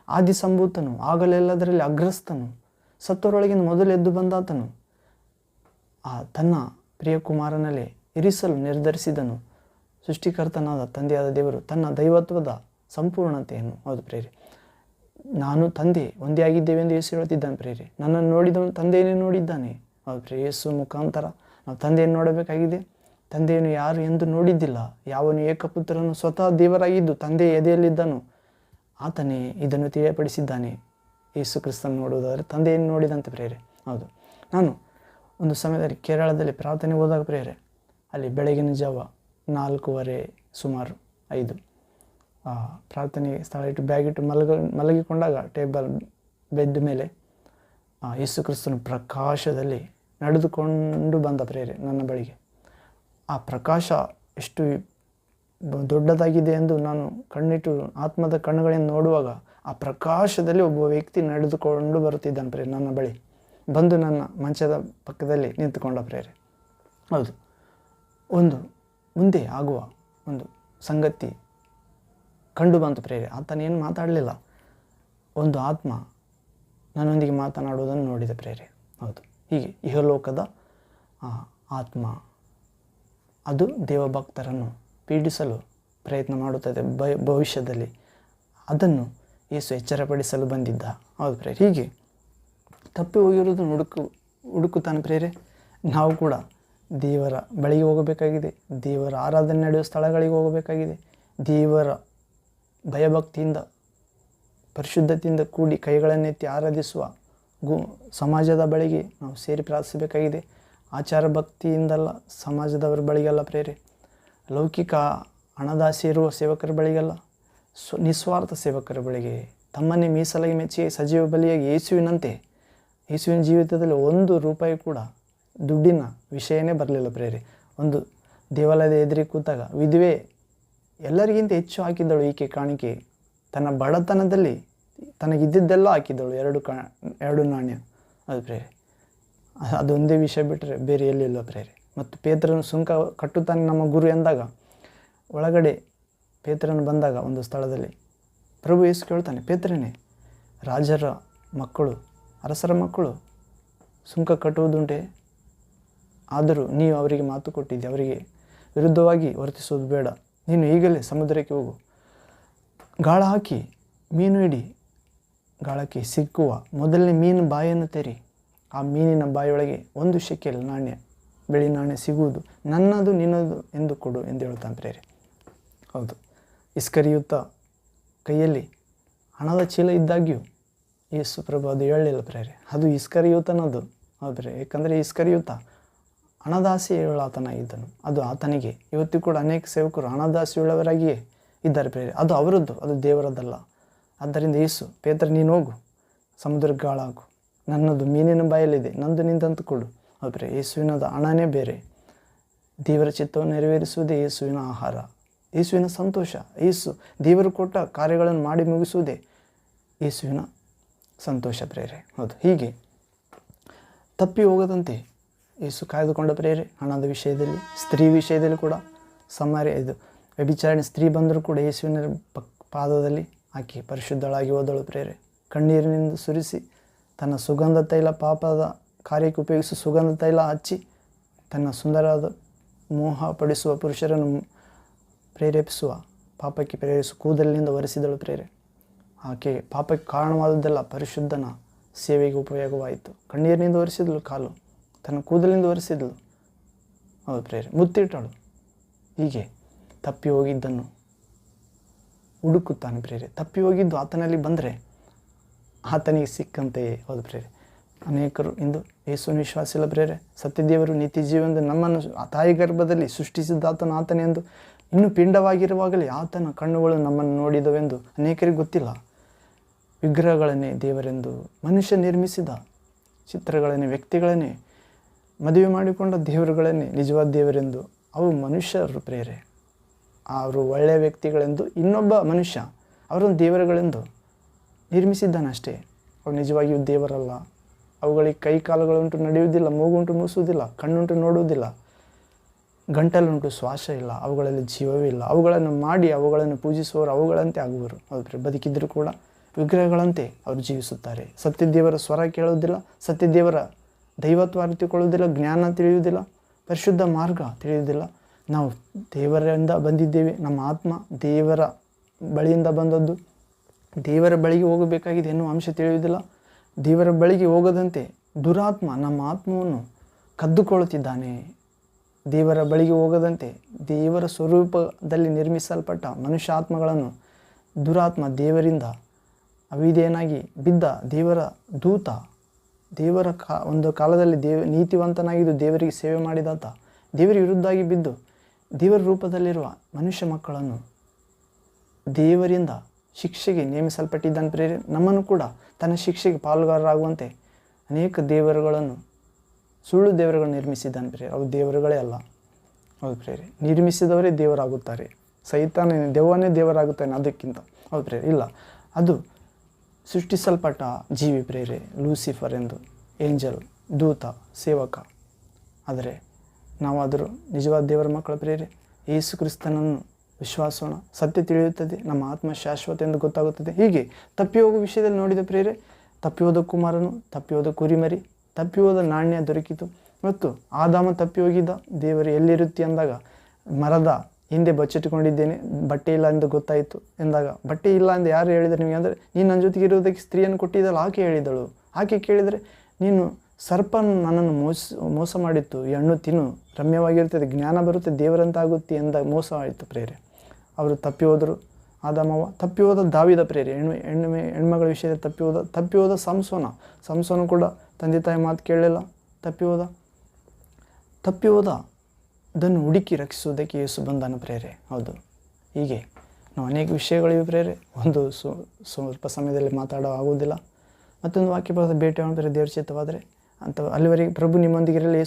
ಆದಿಸಂಭೂತನು, ಆಗಲೆಲ್ಲದರಲ್ಲಿ ಅಗ್ರಸ್ತನು, ಸತ್ತವರೊಳಗಿನ ಮೊದಲು ಎದ್ದು ಬಂದಾತನು, ತನ್ನ ಪ್ರಿಯ ಕುಮಾರನಲ್ಲಿ ಇರಿಸಲು ನಿರ್ಧರಿಸಿದನು. ಸೃಷ್ಟಿಕರ್ತನಾದ ತಂದೆಯಾದ ದೇವರು ತನ್ನ ದೈವತ್ವದ ಸಂಪೂರ್ಣತೆಯನ್ನು, ಹೌದು ಪ್ರೇರೆ, ನಾನು ತಂದೆ ಒಂದೇ ಆಗಿದ್ದೇವೆ ಎಂದು ಯೇಸು ಹೇಳುತ್ತಿದ್ದಾನೆ ಪ್ರೇರೆ. ನನ್ನನ್ನು ನೋಡಿದವನು ತಂದೆಯನ್ನೇ ನೋಡಿದ್ದಾನೆ. ಹೌದು ಪ್ರೇರೆ, ಯೇಸು ಮುಖಾಂತರ ನಾವು ತಂದೆಯನ್ನು ನೋಡಬೇಕಾಗಿದೆ. ತಂದೆಯನ್ನು ಯಾರು ಎಂದು ನೋಡಿದ್ದಿಲ್ಲ. ಯಾವನು ಏಕಪುತ್ರನು ಸ್ವತಃ ದೇವರಾಗಿದ್ದು ತಂದೆಯ ಎದೆಯಲ್ಲಿದ್ದನು, ಆತನೇ ಇದನ್ನು ತಿಳಿಯಪಡಿಸಿದ್ದಾನೆ. ಯೇಸು ಕ್ರಿಸ್ತನ ನೋಡುವುದಾದರೆ ತಂದೆಯನ್ನು ನೋಡಿದಂತೆ ಪ್ರೇರೆ. ಹೌದು, ನಾನು ಒಂದು ಸಮಯದಲ್ಲಿ ಕೇರಳದಲ್ಲಿ ಪ್ರಾರ್ಥನೆ ಹೋದಾಗ ಪ್ರೇರೆ, ಅಲ್ಲಿ ಬೆಳಗಿನ ಜಾವ 4:15 ಸುಮಾರು 5 ಪ್ರಾರ್ಥನೆಗೆ ಸ್ಥಳ ಇಟ್ಟು ಬ್ಯಾಗಿಟ್ಟು ಮಲಗಿಕೊಂಡಾಗ ಬೆಡ್ ಮೇಲೆ ಯೇಸು ಕ್ರಿಸ್ತನು ಪ್ರಕಾಶದಲ್ಲಿ ನಡೆದುಕೊಂಡು ಬಂದ ಪ್ರೇರೆ ನನ್ನ ಬಳಿಗೆ. ಆ ಪ್ರಕಾಶ ಎಷ್ಟು ದೊಡ್ಡದಾಗಿದೆ ಎಂದು ನಾನು ಕಣ್ಣಿಟ್ಟು ಆತ್ಮದ ಕಣ್ಣುಗಳಿಂದ ನೋಡುವಾಗ ಆ ಪ್ರಕಾಶದಲ್ಲಿ ಒಬ್ಬ ವ್ಯಕ್ತಿ ನಡೆದುಕೊಂಡು ಬರುತ್ತಿದ್ದಾನೆ ಪ್ರೇರೆ. ನನ್ನ ಬಳಿ ಬಂದು ನನ್ನ ಮಂಚದ ಪಕ್ಕದಲ್ಲಿ ನಿಂತುಕೊಂಡ ಪ್ರೇರೆ. ಹೌದು, ಒಂದು ಮುಂದೆ ಆಗುವ ಒಂದು ಸಂಗತಿ ಕಂಡು ಬಂತು ಪ್ರೇರೆ. ಆತನೇನು ಮಾತಾಡಲಿಲ್ಲ, ಒಂದು ಆತ್ಮ ನನ್ನೊಂದಿಗೆ ಮಾತನಾಡುವುದನ್ನು ನೋಡಿದ ಪ್ರೇರೆ. ಹೌದು, ಹೀಗೆ ಇಹಲೋಕದ ಆತ್ಮ ಅದು ದೇವಭಕ್ತರನ್ನು ಪೀಡಿಸಲು ಪ್ರಯತ್ನ ಮಾಡುತ್ತದೆ ಭವಿಷ್ಯದಲ್ಲಿ. ಅದನ್ನು ಯೇಸು ಎಚ್ಚರಪಡಿಸಲು ಬಂದಿದ್ದ. ಹೌದು ಪ್ರೇರೆ, ಹೀಗೆ ತಪ್ಪಿ ಹೋಗಿರುವುದನ್ನು ಹುಡುಕುತ್ತಾನೆ ಪ್ರೇರೆ. ನಾವು ಕೂಡ ದೇವರ ಬಳಿಗೆ ಹೋಗಬೇಕಾಗಿದೆ. ದೇವರ ಆರಾಧನೆ ನಡೆಯುವ ಸ್ಥಳಗಳಿಗೆ ಹೋಗಬೇಕಾಗಿದೆ. ದೇವರ ಭಯಭಕ್ತಿಯಿಂದ, ಪರಿಶುದ್ಧತೆಯಿಂದ ಕೂಡಿ ಕೈಗಳನ್ನೆತ್ತಿ ಆರಾಧಿಸುವ ಸಮಾಜದ ಬಳಿಗೆ ನಾವು ಸೇರಿ ಪ್ರಾರ್ಥಿಸಬೇಕಾಗಿದೆ. ಆಚಾರ ಭಕ್ತಿಯಿಂದಲ್ಲ, ಸಮಾಜದವರ ಬಳಿಗಲ್ಲ ಪ್ರೇರೆ. ಲೌಕಿಕ ಹಣದಾಸೆ ಇರುವ ಸೇವಕರ ಬಳಿಗಲ್ಲ, ನಿಸ್ವಾರ್ಥ ಸೇವಕರ ಬಳಿಗೆ ತಮ್ಮನ್ನೇ ಮೀಸಲಾಗಿ ಮೆಚ್ಚಿ ಸಜೀವ ಬಲಿಯಾಗಿ ಯೇಸುವಿನಂತೆ ಯೇಸುವಿನ ಜೀವಿತದಲ್ಲಿ 1 ರೂಪಾಯಿ ಕೂಡ ದುಡ್ಡಿನ ವಿಷಯನೇ ಬರಲಿಲ್ಲ ಪ್ರೇರೆ. ಒಂದು ದೇವಾಲಯದ ಎದುರಿಗೆ ಕೂತಾಗ ವಿಧವೆ ಎಲ್ಲರಿಗಿಂತ ಹೆಚ್ಚು ಹಾಕಿದ್ದಳು ಈಕೆ ಕಾಣಿಕೆ. ತನ್ನ ಬಡತನದಲ್ಲಿ ತನಗಿದ್ದದ್ದೆಲ್ಲ ಹಾಕಿದ್ದಳು, 2 ನಾಣ್ಯ. ಅದು ಪ್ರೇರೆ, ಅದೊಂದೇ ವಿಷಯ ಬಿಟ್ಟರೆ ಬೇರೆ ಎಲ್ಲಿಲ್ಲ ಪ್ರೇರೆ. ಮತ್ತು ಪೇತ್ರನು ಸುಂಕ ಕಟ್ಟುತ್ತಾನೆ ನಮ್ಮ ಗುರು ಎಂದಾಗ ಒಳಗಡೆ ಪೇತ್ರನು ಬಂದಾಗ ಒಂದು ಸ್ಥಳದಲ್ಲಿ ಪ್ರಭು ಯೇಸು ಕೇಳ್ತಾನೆ, ಪೇತ್ರನೇ, ರಾಜರ ಮಕ್ಕಳು, ಅರಸರ ಮಕ್ಕಳು ಸುಂಕ ಕಟ್ಟುವುದುಂಟೆ, ಆದರೂ ನೀವು ಅವರಿಗೆ ಮಾತು ಕೊಟ್ಟಿದ್ದೆ, ಅವರಿಗೆ ವಿರುದ್ಧವಾಗಿ ವರ್ತಿಸೋದು ಬೇಡ. ನೀನು ಈಗಲೇ ಸಮುದ್ರಕ್ಕೆ ಹೋಗು, ಗಾಳ ಹಾಕಿ ಮೀನು ಹಿಡಿ, ಗಾಳಕ್ಕೆ ಸಿಕ್ಕುವ ಮೊದಲನೇ ಮೀನು ಬಾಯನ್ನು ತೆರಿ, ಆ ಮೀನಿನ ಬಾಯಿಯೊಳಗೆ 1 ಶೆಕೆಲ್ ನಾಣ್ಯ, ಬೆಳ್ಳಿ ನಾಣ್ಯ ಸಿಗುವುದು, ನನ್ನದು ನಿನ್ನದು ಎಂದು ಕೊಡು ಎಂದು ಹೇಳ್ತಾನೆ ಪ್ರೇರೆ. ಹೌದು, ಇಸ್ಕರಿಯುತ ಕೈಯಲ್ಲಿ ಹಣದ ಚೀಲ ಇದ್ದಾಗ್ಯೂ ಯೇಸು ಪ್ರಭು ಅದು ಹೇಳಲಿಲ್ಲ ಪ್ರೇರೆ, ಅದು ಇಸ್ಕರಿಯುತನದು. ಹೌದು ಪ್ರೇರೆ, ಏಕೆಂದರೆ ಇಸ್ಕರಿಯುತ ಹಣದಾಸೆಯುಳ್ಳಾತನಾಗಿದ್ದನು. ಅದು ಆತನಿಗೆ ಇವತ್ತು ಕೂಡ ಅನೇಕ ಸೇವಕರು ಹಣದಾಸೆಯುಳ್ಳವರಾಗಿಯೇ ಇದ್ದಾರೆ ಪ್ರೇರೆ. ಅದು ಅವರದ್ದು, ಅದು ದೇವರದ್ದಲ್ಲ. ಆದ್ದರಿಂದ ಯೇಸು, ಪೇತ್ರ ನೀನು ಹೋಗು, ಸಮುದ್ರಕ್ಕೆ ಗಾಳ ಹಾಕು, ನನ್ನದು ಮೀನಿನ ಬಾಯಲ್ಲಿದೆ, ನಂದು ನಿಂದಂತ ಕೊಡು. ಆದರೆ ಯೇಸುವಿನದ ಹಣನೇ ಬೇರೆ. ದೇವರ ಚಿತ್ತವನ್ನು ನೆರವೇರಿಸುವುದೇ ಯೇಸುವಿನ ಆಹಾರ, ಯೇಸುವಿನ ಸಂತೋಷ. ಯೇಸು ದೇವರು ಕೊಟ್ಟ ಕಾರ್ಯಗಳನ್ನು ಮಾಡಿ ಮುಗಿಸುವುದೇ ಯೇಸುವಿನ ಸಂತೋಷ ಪ್ರೇರೆ. ಹೌದು, ಹೀಗೆ ತಪ್ಪಿ ಹೋಗದಂತೆ ಯೇಸು ಕಾಯ್ದುಕೊಂಡ ಪ್ರೇರೆ. ಹಣದ ವಿಷಯದಲ್ಲಿ, ಸ್ತ್ರೀ ವಿಷಯದಲ್ಲಿ ಕೂಡ ಇದು ವ್ಯಭಿಚಾರಣೆ ಸ್ತ್ರೀ ಬಂದರೂ ಕೂಡ ಯೇಸುವಿನ ಪಾದದಲ್ಲಿ ಆಕೆ ಪರಿಶುದ್ಧಳಾಗಿ ಹೋದಳು ಪ್ರೇರೆ. ಕಣ್ಣೀರಿನಿಂದ ಸುರಿಸಿ ತನ್ನ ಸುಗಂಧ ತೈಲ, ಪಾಪದ ಕಾರ್ಯಕ್ಕೆ ಉಪಯೋಗಿಸುವ ಸುಗಂಧ ತೈಲ ಹಚ್ಚಿ ತನ್ನ ಸುಂದರವಾದ ಮೋಹ ಪಡಿಸುವ ಪುರುಷರನ್ನು ಪ್ರೇರೇಪಿಸುವ, ಪಾಪಕ್ಕೆ ಪ್ರೇರೇಪಿಸುವ ಕೂದಲಿನಿಂದ ಒರೆಸಿದಳು ಪ್ರೇರೆ. ಆಕೆ ಪಾಪಕ್ಕೆ ಕಾರಣವಾದದ್ದೆಲ್ಲ ಪರಿಶುದ್ಧನ ಸೇವೆಗೆ ಉಪಯೋಗವಾಯಿತು. ಕಣ್ಣೀರಿನಿಂದ ಒರೆಸಿದಳು ಕಾಲು, ತನ್ನ ಕೂದಲಿನಿಂದ ಒರೆಸಿದಳು. ಹೌದು ಪ್ರೇರೆ, ಮುತ್ತಿಟ್ಟಳು. ಹೀಗೆ ತಪ್ಪಿ ಹೋಗಿದ್ದನ್ನು ಹುಡುಕುತ್ತಾನೆ ಪ್ರೇರೆ. ತಪ್ಪಿ ಹೋಗಿದ್ದು ಆತನಲ್ಲಿ ಬಂದರೆ ಆತನಿಗೆ ಸಿಕ್ಕಂತೆಯೇ. ಹೌದು ಪ್ರೇರೆ, ಅನೇಕರು ಇಂದು ಯೇಸುವಿನ ವಿಶ್ವಾಸಿಲ್ಲ ಪ್ರೇರೆ. ಸತ್ಯದೇವರು ನಿತ್ಯ ಜೀವನದ ನಮ್ಮನ್ನು ತಾಯಿ ಗರ್ಭದಲ್ಲಿ ಸೃಷ್ಟಿಸಿದ್ದಾತನು ಆತನೇ ಎಂದು, ಇನ್ನೂ ಪಿಂಡವಾಗಿರುವಾಗಲೇ ಆತನ ಕಣ್ಣುಗಳು ನಮ್ಮನ್ನು ನೋಡಿದವೆಂದು ಅನೇಕರಿಗೆ ಗೊತ್ತಿಲ್ಲ. ವಿಗ್ರಹಗಳನ್ನೇ ದೇವರೆಂದು, ಮನುಷ್ಯ ನಿರ್ಮಿಸಿದ ಚಿತ್ರಗಳನ್ನೇ, ವ್ಯಕ್ತಿಗಳನ್ನೇ, ಮದುವೆ ಮಾಡಿಕೊಂಡ ದೇವರುಗಳನ್ನೇ ನಿಜವಾದ ದೇವರೆಂದು, ಅವು ಮನುಷ್ಯರು ಪ್ರೇರೆ. ಅವರು ಒಳ್ಳೆಯ ವ್ಯಕ್ತಿಗಳೆಂದು ಇನ್ನೊಬ್ಬ ಮನುಷ್ಯ ಅವರನ್ನು ದೇವರುಗಳೆಂದು ನಿರ್ಮಿಸಿದ್ದಾನಷ್ಟೇ. ಅವು ನಿಜವಾಗಿಯೂ ದೇವರಲ್ಲ. ಅವುಗಳಿಗೆ ಕೈ ಕಾಲುಗಳುಂಟು, ನಡೆಯುವುದಿಲ್ಲ, ಮೂಗುಂಟು, ಮೂಸುವುದಿಲ್ಲ, ಕಣ್ಣುಂಟು, ನೋಡುವುದಿಲ್ಲ, ಗಂಟಲುಂಟು, ಶ್ವಾಸ ಇಲ್ಲ, ಅವುಗಳಲ್ಲಿ ಜೀವವೇ ಇಲ್ಲ. ಅವುಗಳನ್ನು ಮಾಡಿ ಅವುಗಳನ್ನು ಪೂಜಿಸುವವರು ಅವುಗಳಂತೆ ಆಗುವರು. ಹೌದು, ಬದುಕಿದ್ದರೂ ಕೂಡ ವಿಗ್ರಹಗಳಂತೆ ಅವರು ಜೀವಿಸುತ್ತಾರೆ. ಸತ್ಯದೇವರ ಸ್ವರ ಕೇಳುವುದಿಲ್ಲ, ಸತ್ಯದೇವರ ದೈವತ್ವ ಅರಿತುಕೊಳ್ಳುವುದಿಲ್ಲ, ಜ್ಞಾನ ತಿಳಿಯುವುದಿಲ್ಲ, ಪರಿಶುದ್ಧ ಮಾರ್ಗ ತಿಳಿಯುವುದಿಲ್ಲ. ನಾವು ದೇವರಿಂದ ಬಂದಿದ್ದೇವೆ, ನಮ್ಮ ಆತ್ಮ ದೇವರ ಬಳಿಯಿಂದ ಬಂದದ್ದು, ದೇವರ ಬಳಿಗೆ ಹೋಗಬೇಕಾಗಿದೆ ಎನ್ನುವ ಅಂಶ ತಿಳಿಯುವುದಿಲ್ಲ. ದೇವರ ಬಳಿಗೆ ಹೋಗದಂತೆ ದುರಾತ್ಮ ನಮ್ಮ ಆತ್ಮವನ್ನು ಕದ್ದುಕೊಳ್ಳುತ್ತಿದ್ದಾನೆ. ದೇವರ ಬಳಿಗೆ ಹೋಗದಂತೆ ದೇವರ ಸ್ವರೂಪದಲ್ಲಿ ನಿರ್ಮಿಸಲ್ಪಟ್ಟ ಮನುಷ್ಯ ಆತ್ಮಗಳನ್ನು ದುರಾತ್ಮ ದೇವರಿಂದ ಅವಿಧೇಯನಾಗಿ ಬಿದ್ದ ದೇವರ ದೂತ, ದೇವರ ಒಂದು ಕಾಲದಲ್ಲಿ ನೀತಿವಂತನಾಗಿದ್ದು ದೇವರಿಗೆ ಸೇವೆ ಮಾಡಿದಾತ ದೇವರ ವಿರುದ್ಧವಾಗಿ ಬಿದ್ದು ದೇವರ ರೂಪದಲ್ಲಿರುವ ಮನುಷ್ಯ ಮಕ್ಕಳನ್ನು ದೇವರಿಂದ ಶಿಕ್ಷೆಗೆ ನೇಮಿಸಲ್ಪಟ್ಟಿದ್ದಾನೆ ಪ್ರೇರೆ. ನಮ್ಮನ್ನು ಕೂಡ ತನ್ನ ಶಿಕ್ಷೆಗೆ ಪಾಲುಗಾರರಾಗುವಂತೆ ಅನೇಕ ದೇವರುಗಳನ್ನು, ಸುಳ್ಳು ದೇವರುಗಳನ್ನು ನಿರ್ಮಿಸಿದ್ದಾನೆ ಪ್ರೇರೆ. ಅವು ದೇವರುಗಳೇ ಅಲ್ಲ. ಹೌದು ಪ್ರೇರೆ, ನಿರ್ಮಿಸಿದವರೇ ದೇವರಾಗುತ್ತಾರೆ. ಸೈತಾನ ದೆವ್ವನೇ ದೇವರಾಗುತ್ತಾನೆ ಅದಕ್ಕಿಂತ. ಹೌದು ಪ್ರೇರೆ, ಇಲ್ಲ, ಅದು ಸೃಷ್ಟಿಸಲ್ಪಟ್ಟ ಜೀವಿ ಪ್ರೇರೆ, ಲೂಸಿಫರ್ ಎಂದು, ಏಂಜಲ್, ದೂತ, ಸೇವಕ. ಆದರೆ ನಾವಾದರೂ ನಿಜವಾದ ದೇವರ ಮಕ್ಕಳ ಪ್ರೇರೆ. ಯೇಸು ಕ್ರಿಸ್ತನನ್ನು ವಿಶ್ವಾಸೋಣ, ಸತ್ಯ ತಿಳಿಯುತ್ತದೆ, ನಮ್ಮ ಆತ್ಮ ಶಾಶ್ವತ ಎಂದು ಗೊತ್ತಾಗುತ್ತದೆ. ಹೀಗೆ ತಪ್ಪಿ ಹೋಗುವ ವಿಷಯದಲ್ಲಿ ನೋಡಿದ ಪ್ರೇರೆ, ತಪ್ಪಿ ಹೋದ ಕುಮಾರನು, ತಪ್ಪಿ ಹೋದ ಕುರಿಮರಿ, ತಪ್ಪಿ ಹೋದ ನಾಣ್ಯ ದೊರಕಿತು. ಮತ್ತು ಆದಾಮ ತಪ್ಪಿ ಹೋಗಿದ್ದ, ದೇವರು ಎಲ್ಲಿರುತ್ತಿ ಅಂದಾಗ ಮರದ ಹಿಂದೆ ಬಚ್ಚಿಟ್ಟುಕೊಂಡಿದ್ದೇನೆ, ಬಟ್ಟೆ ಇಲ್ಲ ಎಂದು ಗೊತ್ತಾಯಿತು ಎಂದಾಗ, ಬಟ್ಟೆ ಇಲ್ಲ ಎಂದು ಯಾರು ಹೇಳಿದರು ನಿಮಗೆ ಅಂದರೆ, ನೀನು ನನ್ನ ಜೊತೆಗೆ ಇರುವುದಕ್ಕೆ ಸ್ತ್ರೀಯನ್ನು ಕೊಟ್ಟಿದ್ದಲ್ಲ ಆಕೆ ಹೇಳಿದಳು. ಆಕೆ ಕೇಳಿದರೆ, ನೀನು ಸರ್ಪನು ನನ್ನನ್ನು ಮೋಸ ಮಾಡಿತ್ತು, ಈ ಹಣ್ಣು ತಿನ್ನು ರಮ್ಯವಾಗಿರುತ್ತದೆ, ಜ್ಞಾನ ಬರುತ್ತೆ, ದೇವರಂತಾಗುತ್ತೆ ಎಂದ ಮೋಸ ಆಯಿತು ಪ್ರೇರೆ. ಅವರು ತಪ್ಪಿ ಹೋದರು. ಆದಾಮವ್ವ ತಪ್ಪಿ ಹೋದ ದಾವಿದ ಪ್ರೇರೆ, ಹೆಣ್ಮಗಳ ವಿಷಯದಲ್ಲಿ ತಪ್ಪಿ ಹೋದ ಸಂಸೋನ ಕೂಡ ತಂದೆ ತಾಯಿ ಮಾತು ಕೇಳಲಿಲ್ಲ, ತಪ್ಪಿ ಹೋದ ಅದನ್ನು ಹುಡುಕಿ ರಕ್ಷಿಸುವುದಕ್ಕೆ ಯೇಸು ಬಂದನು ಪ್ರೇರೆ. ಹೌದು, ಹೀಗೆ ನಾವು ಅನೇಕ ವಿಷಯಗಳಿವೆ ಪ್ರೇರೆ, ಒಂದು ಸ್ವಲ್ಪ ಸಮಯದಲ್ಲಿ ಮಾತಾಡೋ ಆಗುವುದಿಲ್ಲ. ಮತ್ತೊಂದು ವಾಕ್ಯ ಭಾಗದ ಭೇಟಿ ಬೇರೆ ದೇವ್ರ ಚಿತ್ತವಾದರೆ ಅಂತ ಅಲ್ಲಿವರೆಗೆ ಪ್ರಭು ನಿಮ್ಮೊಂದಿಗಿರಲಿ.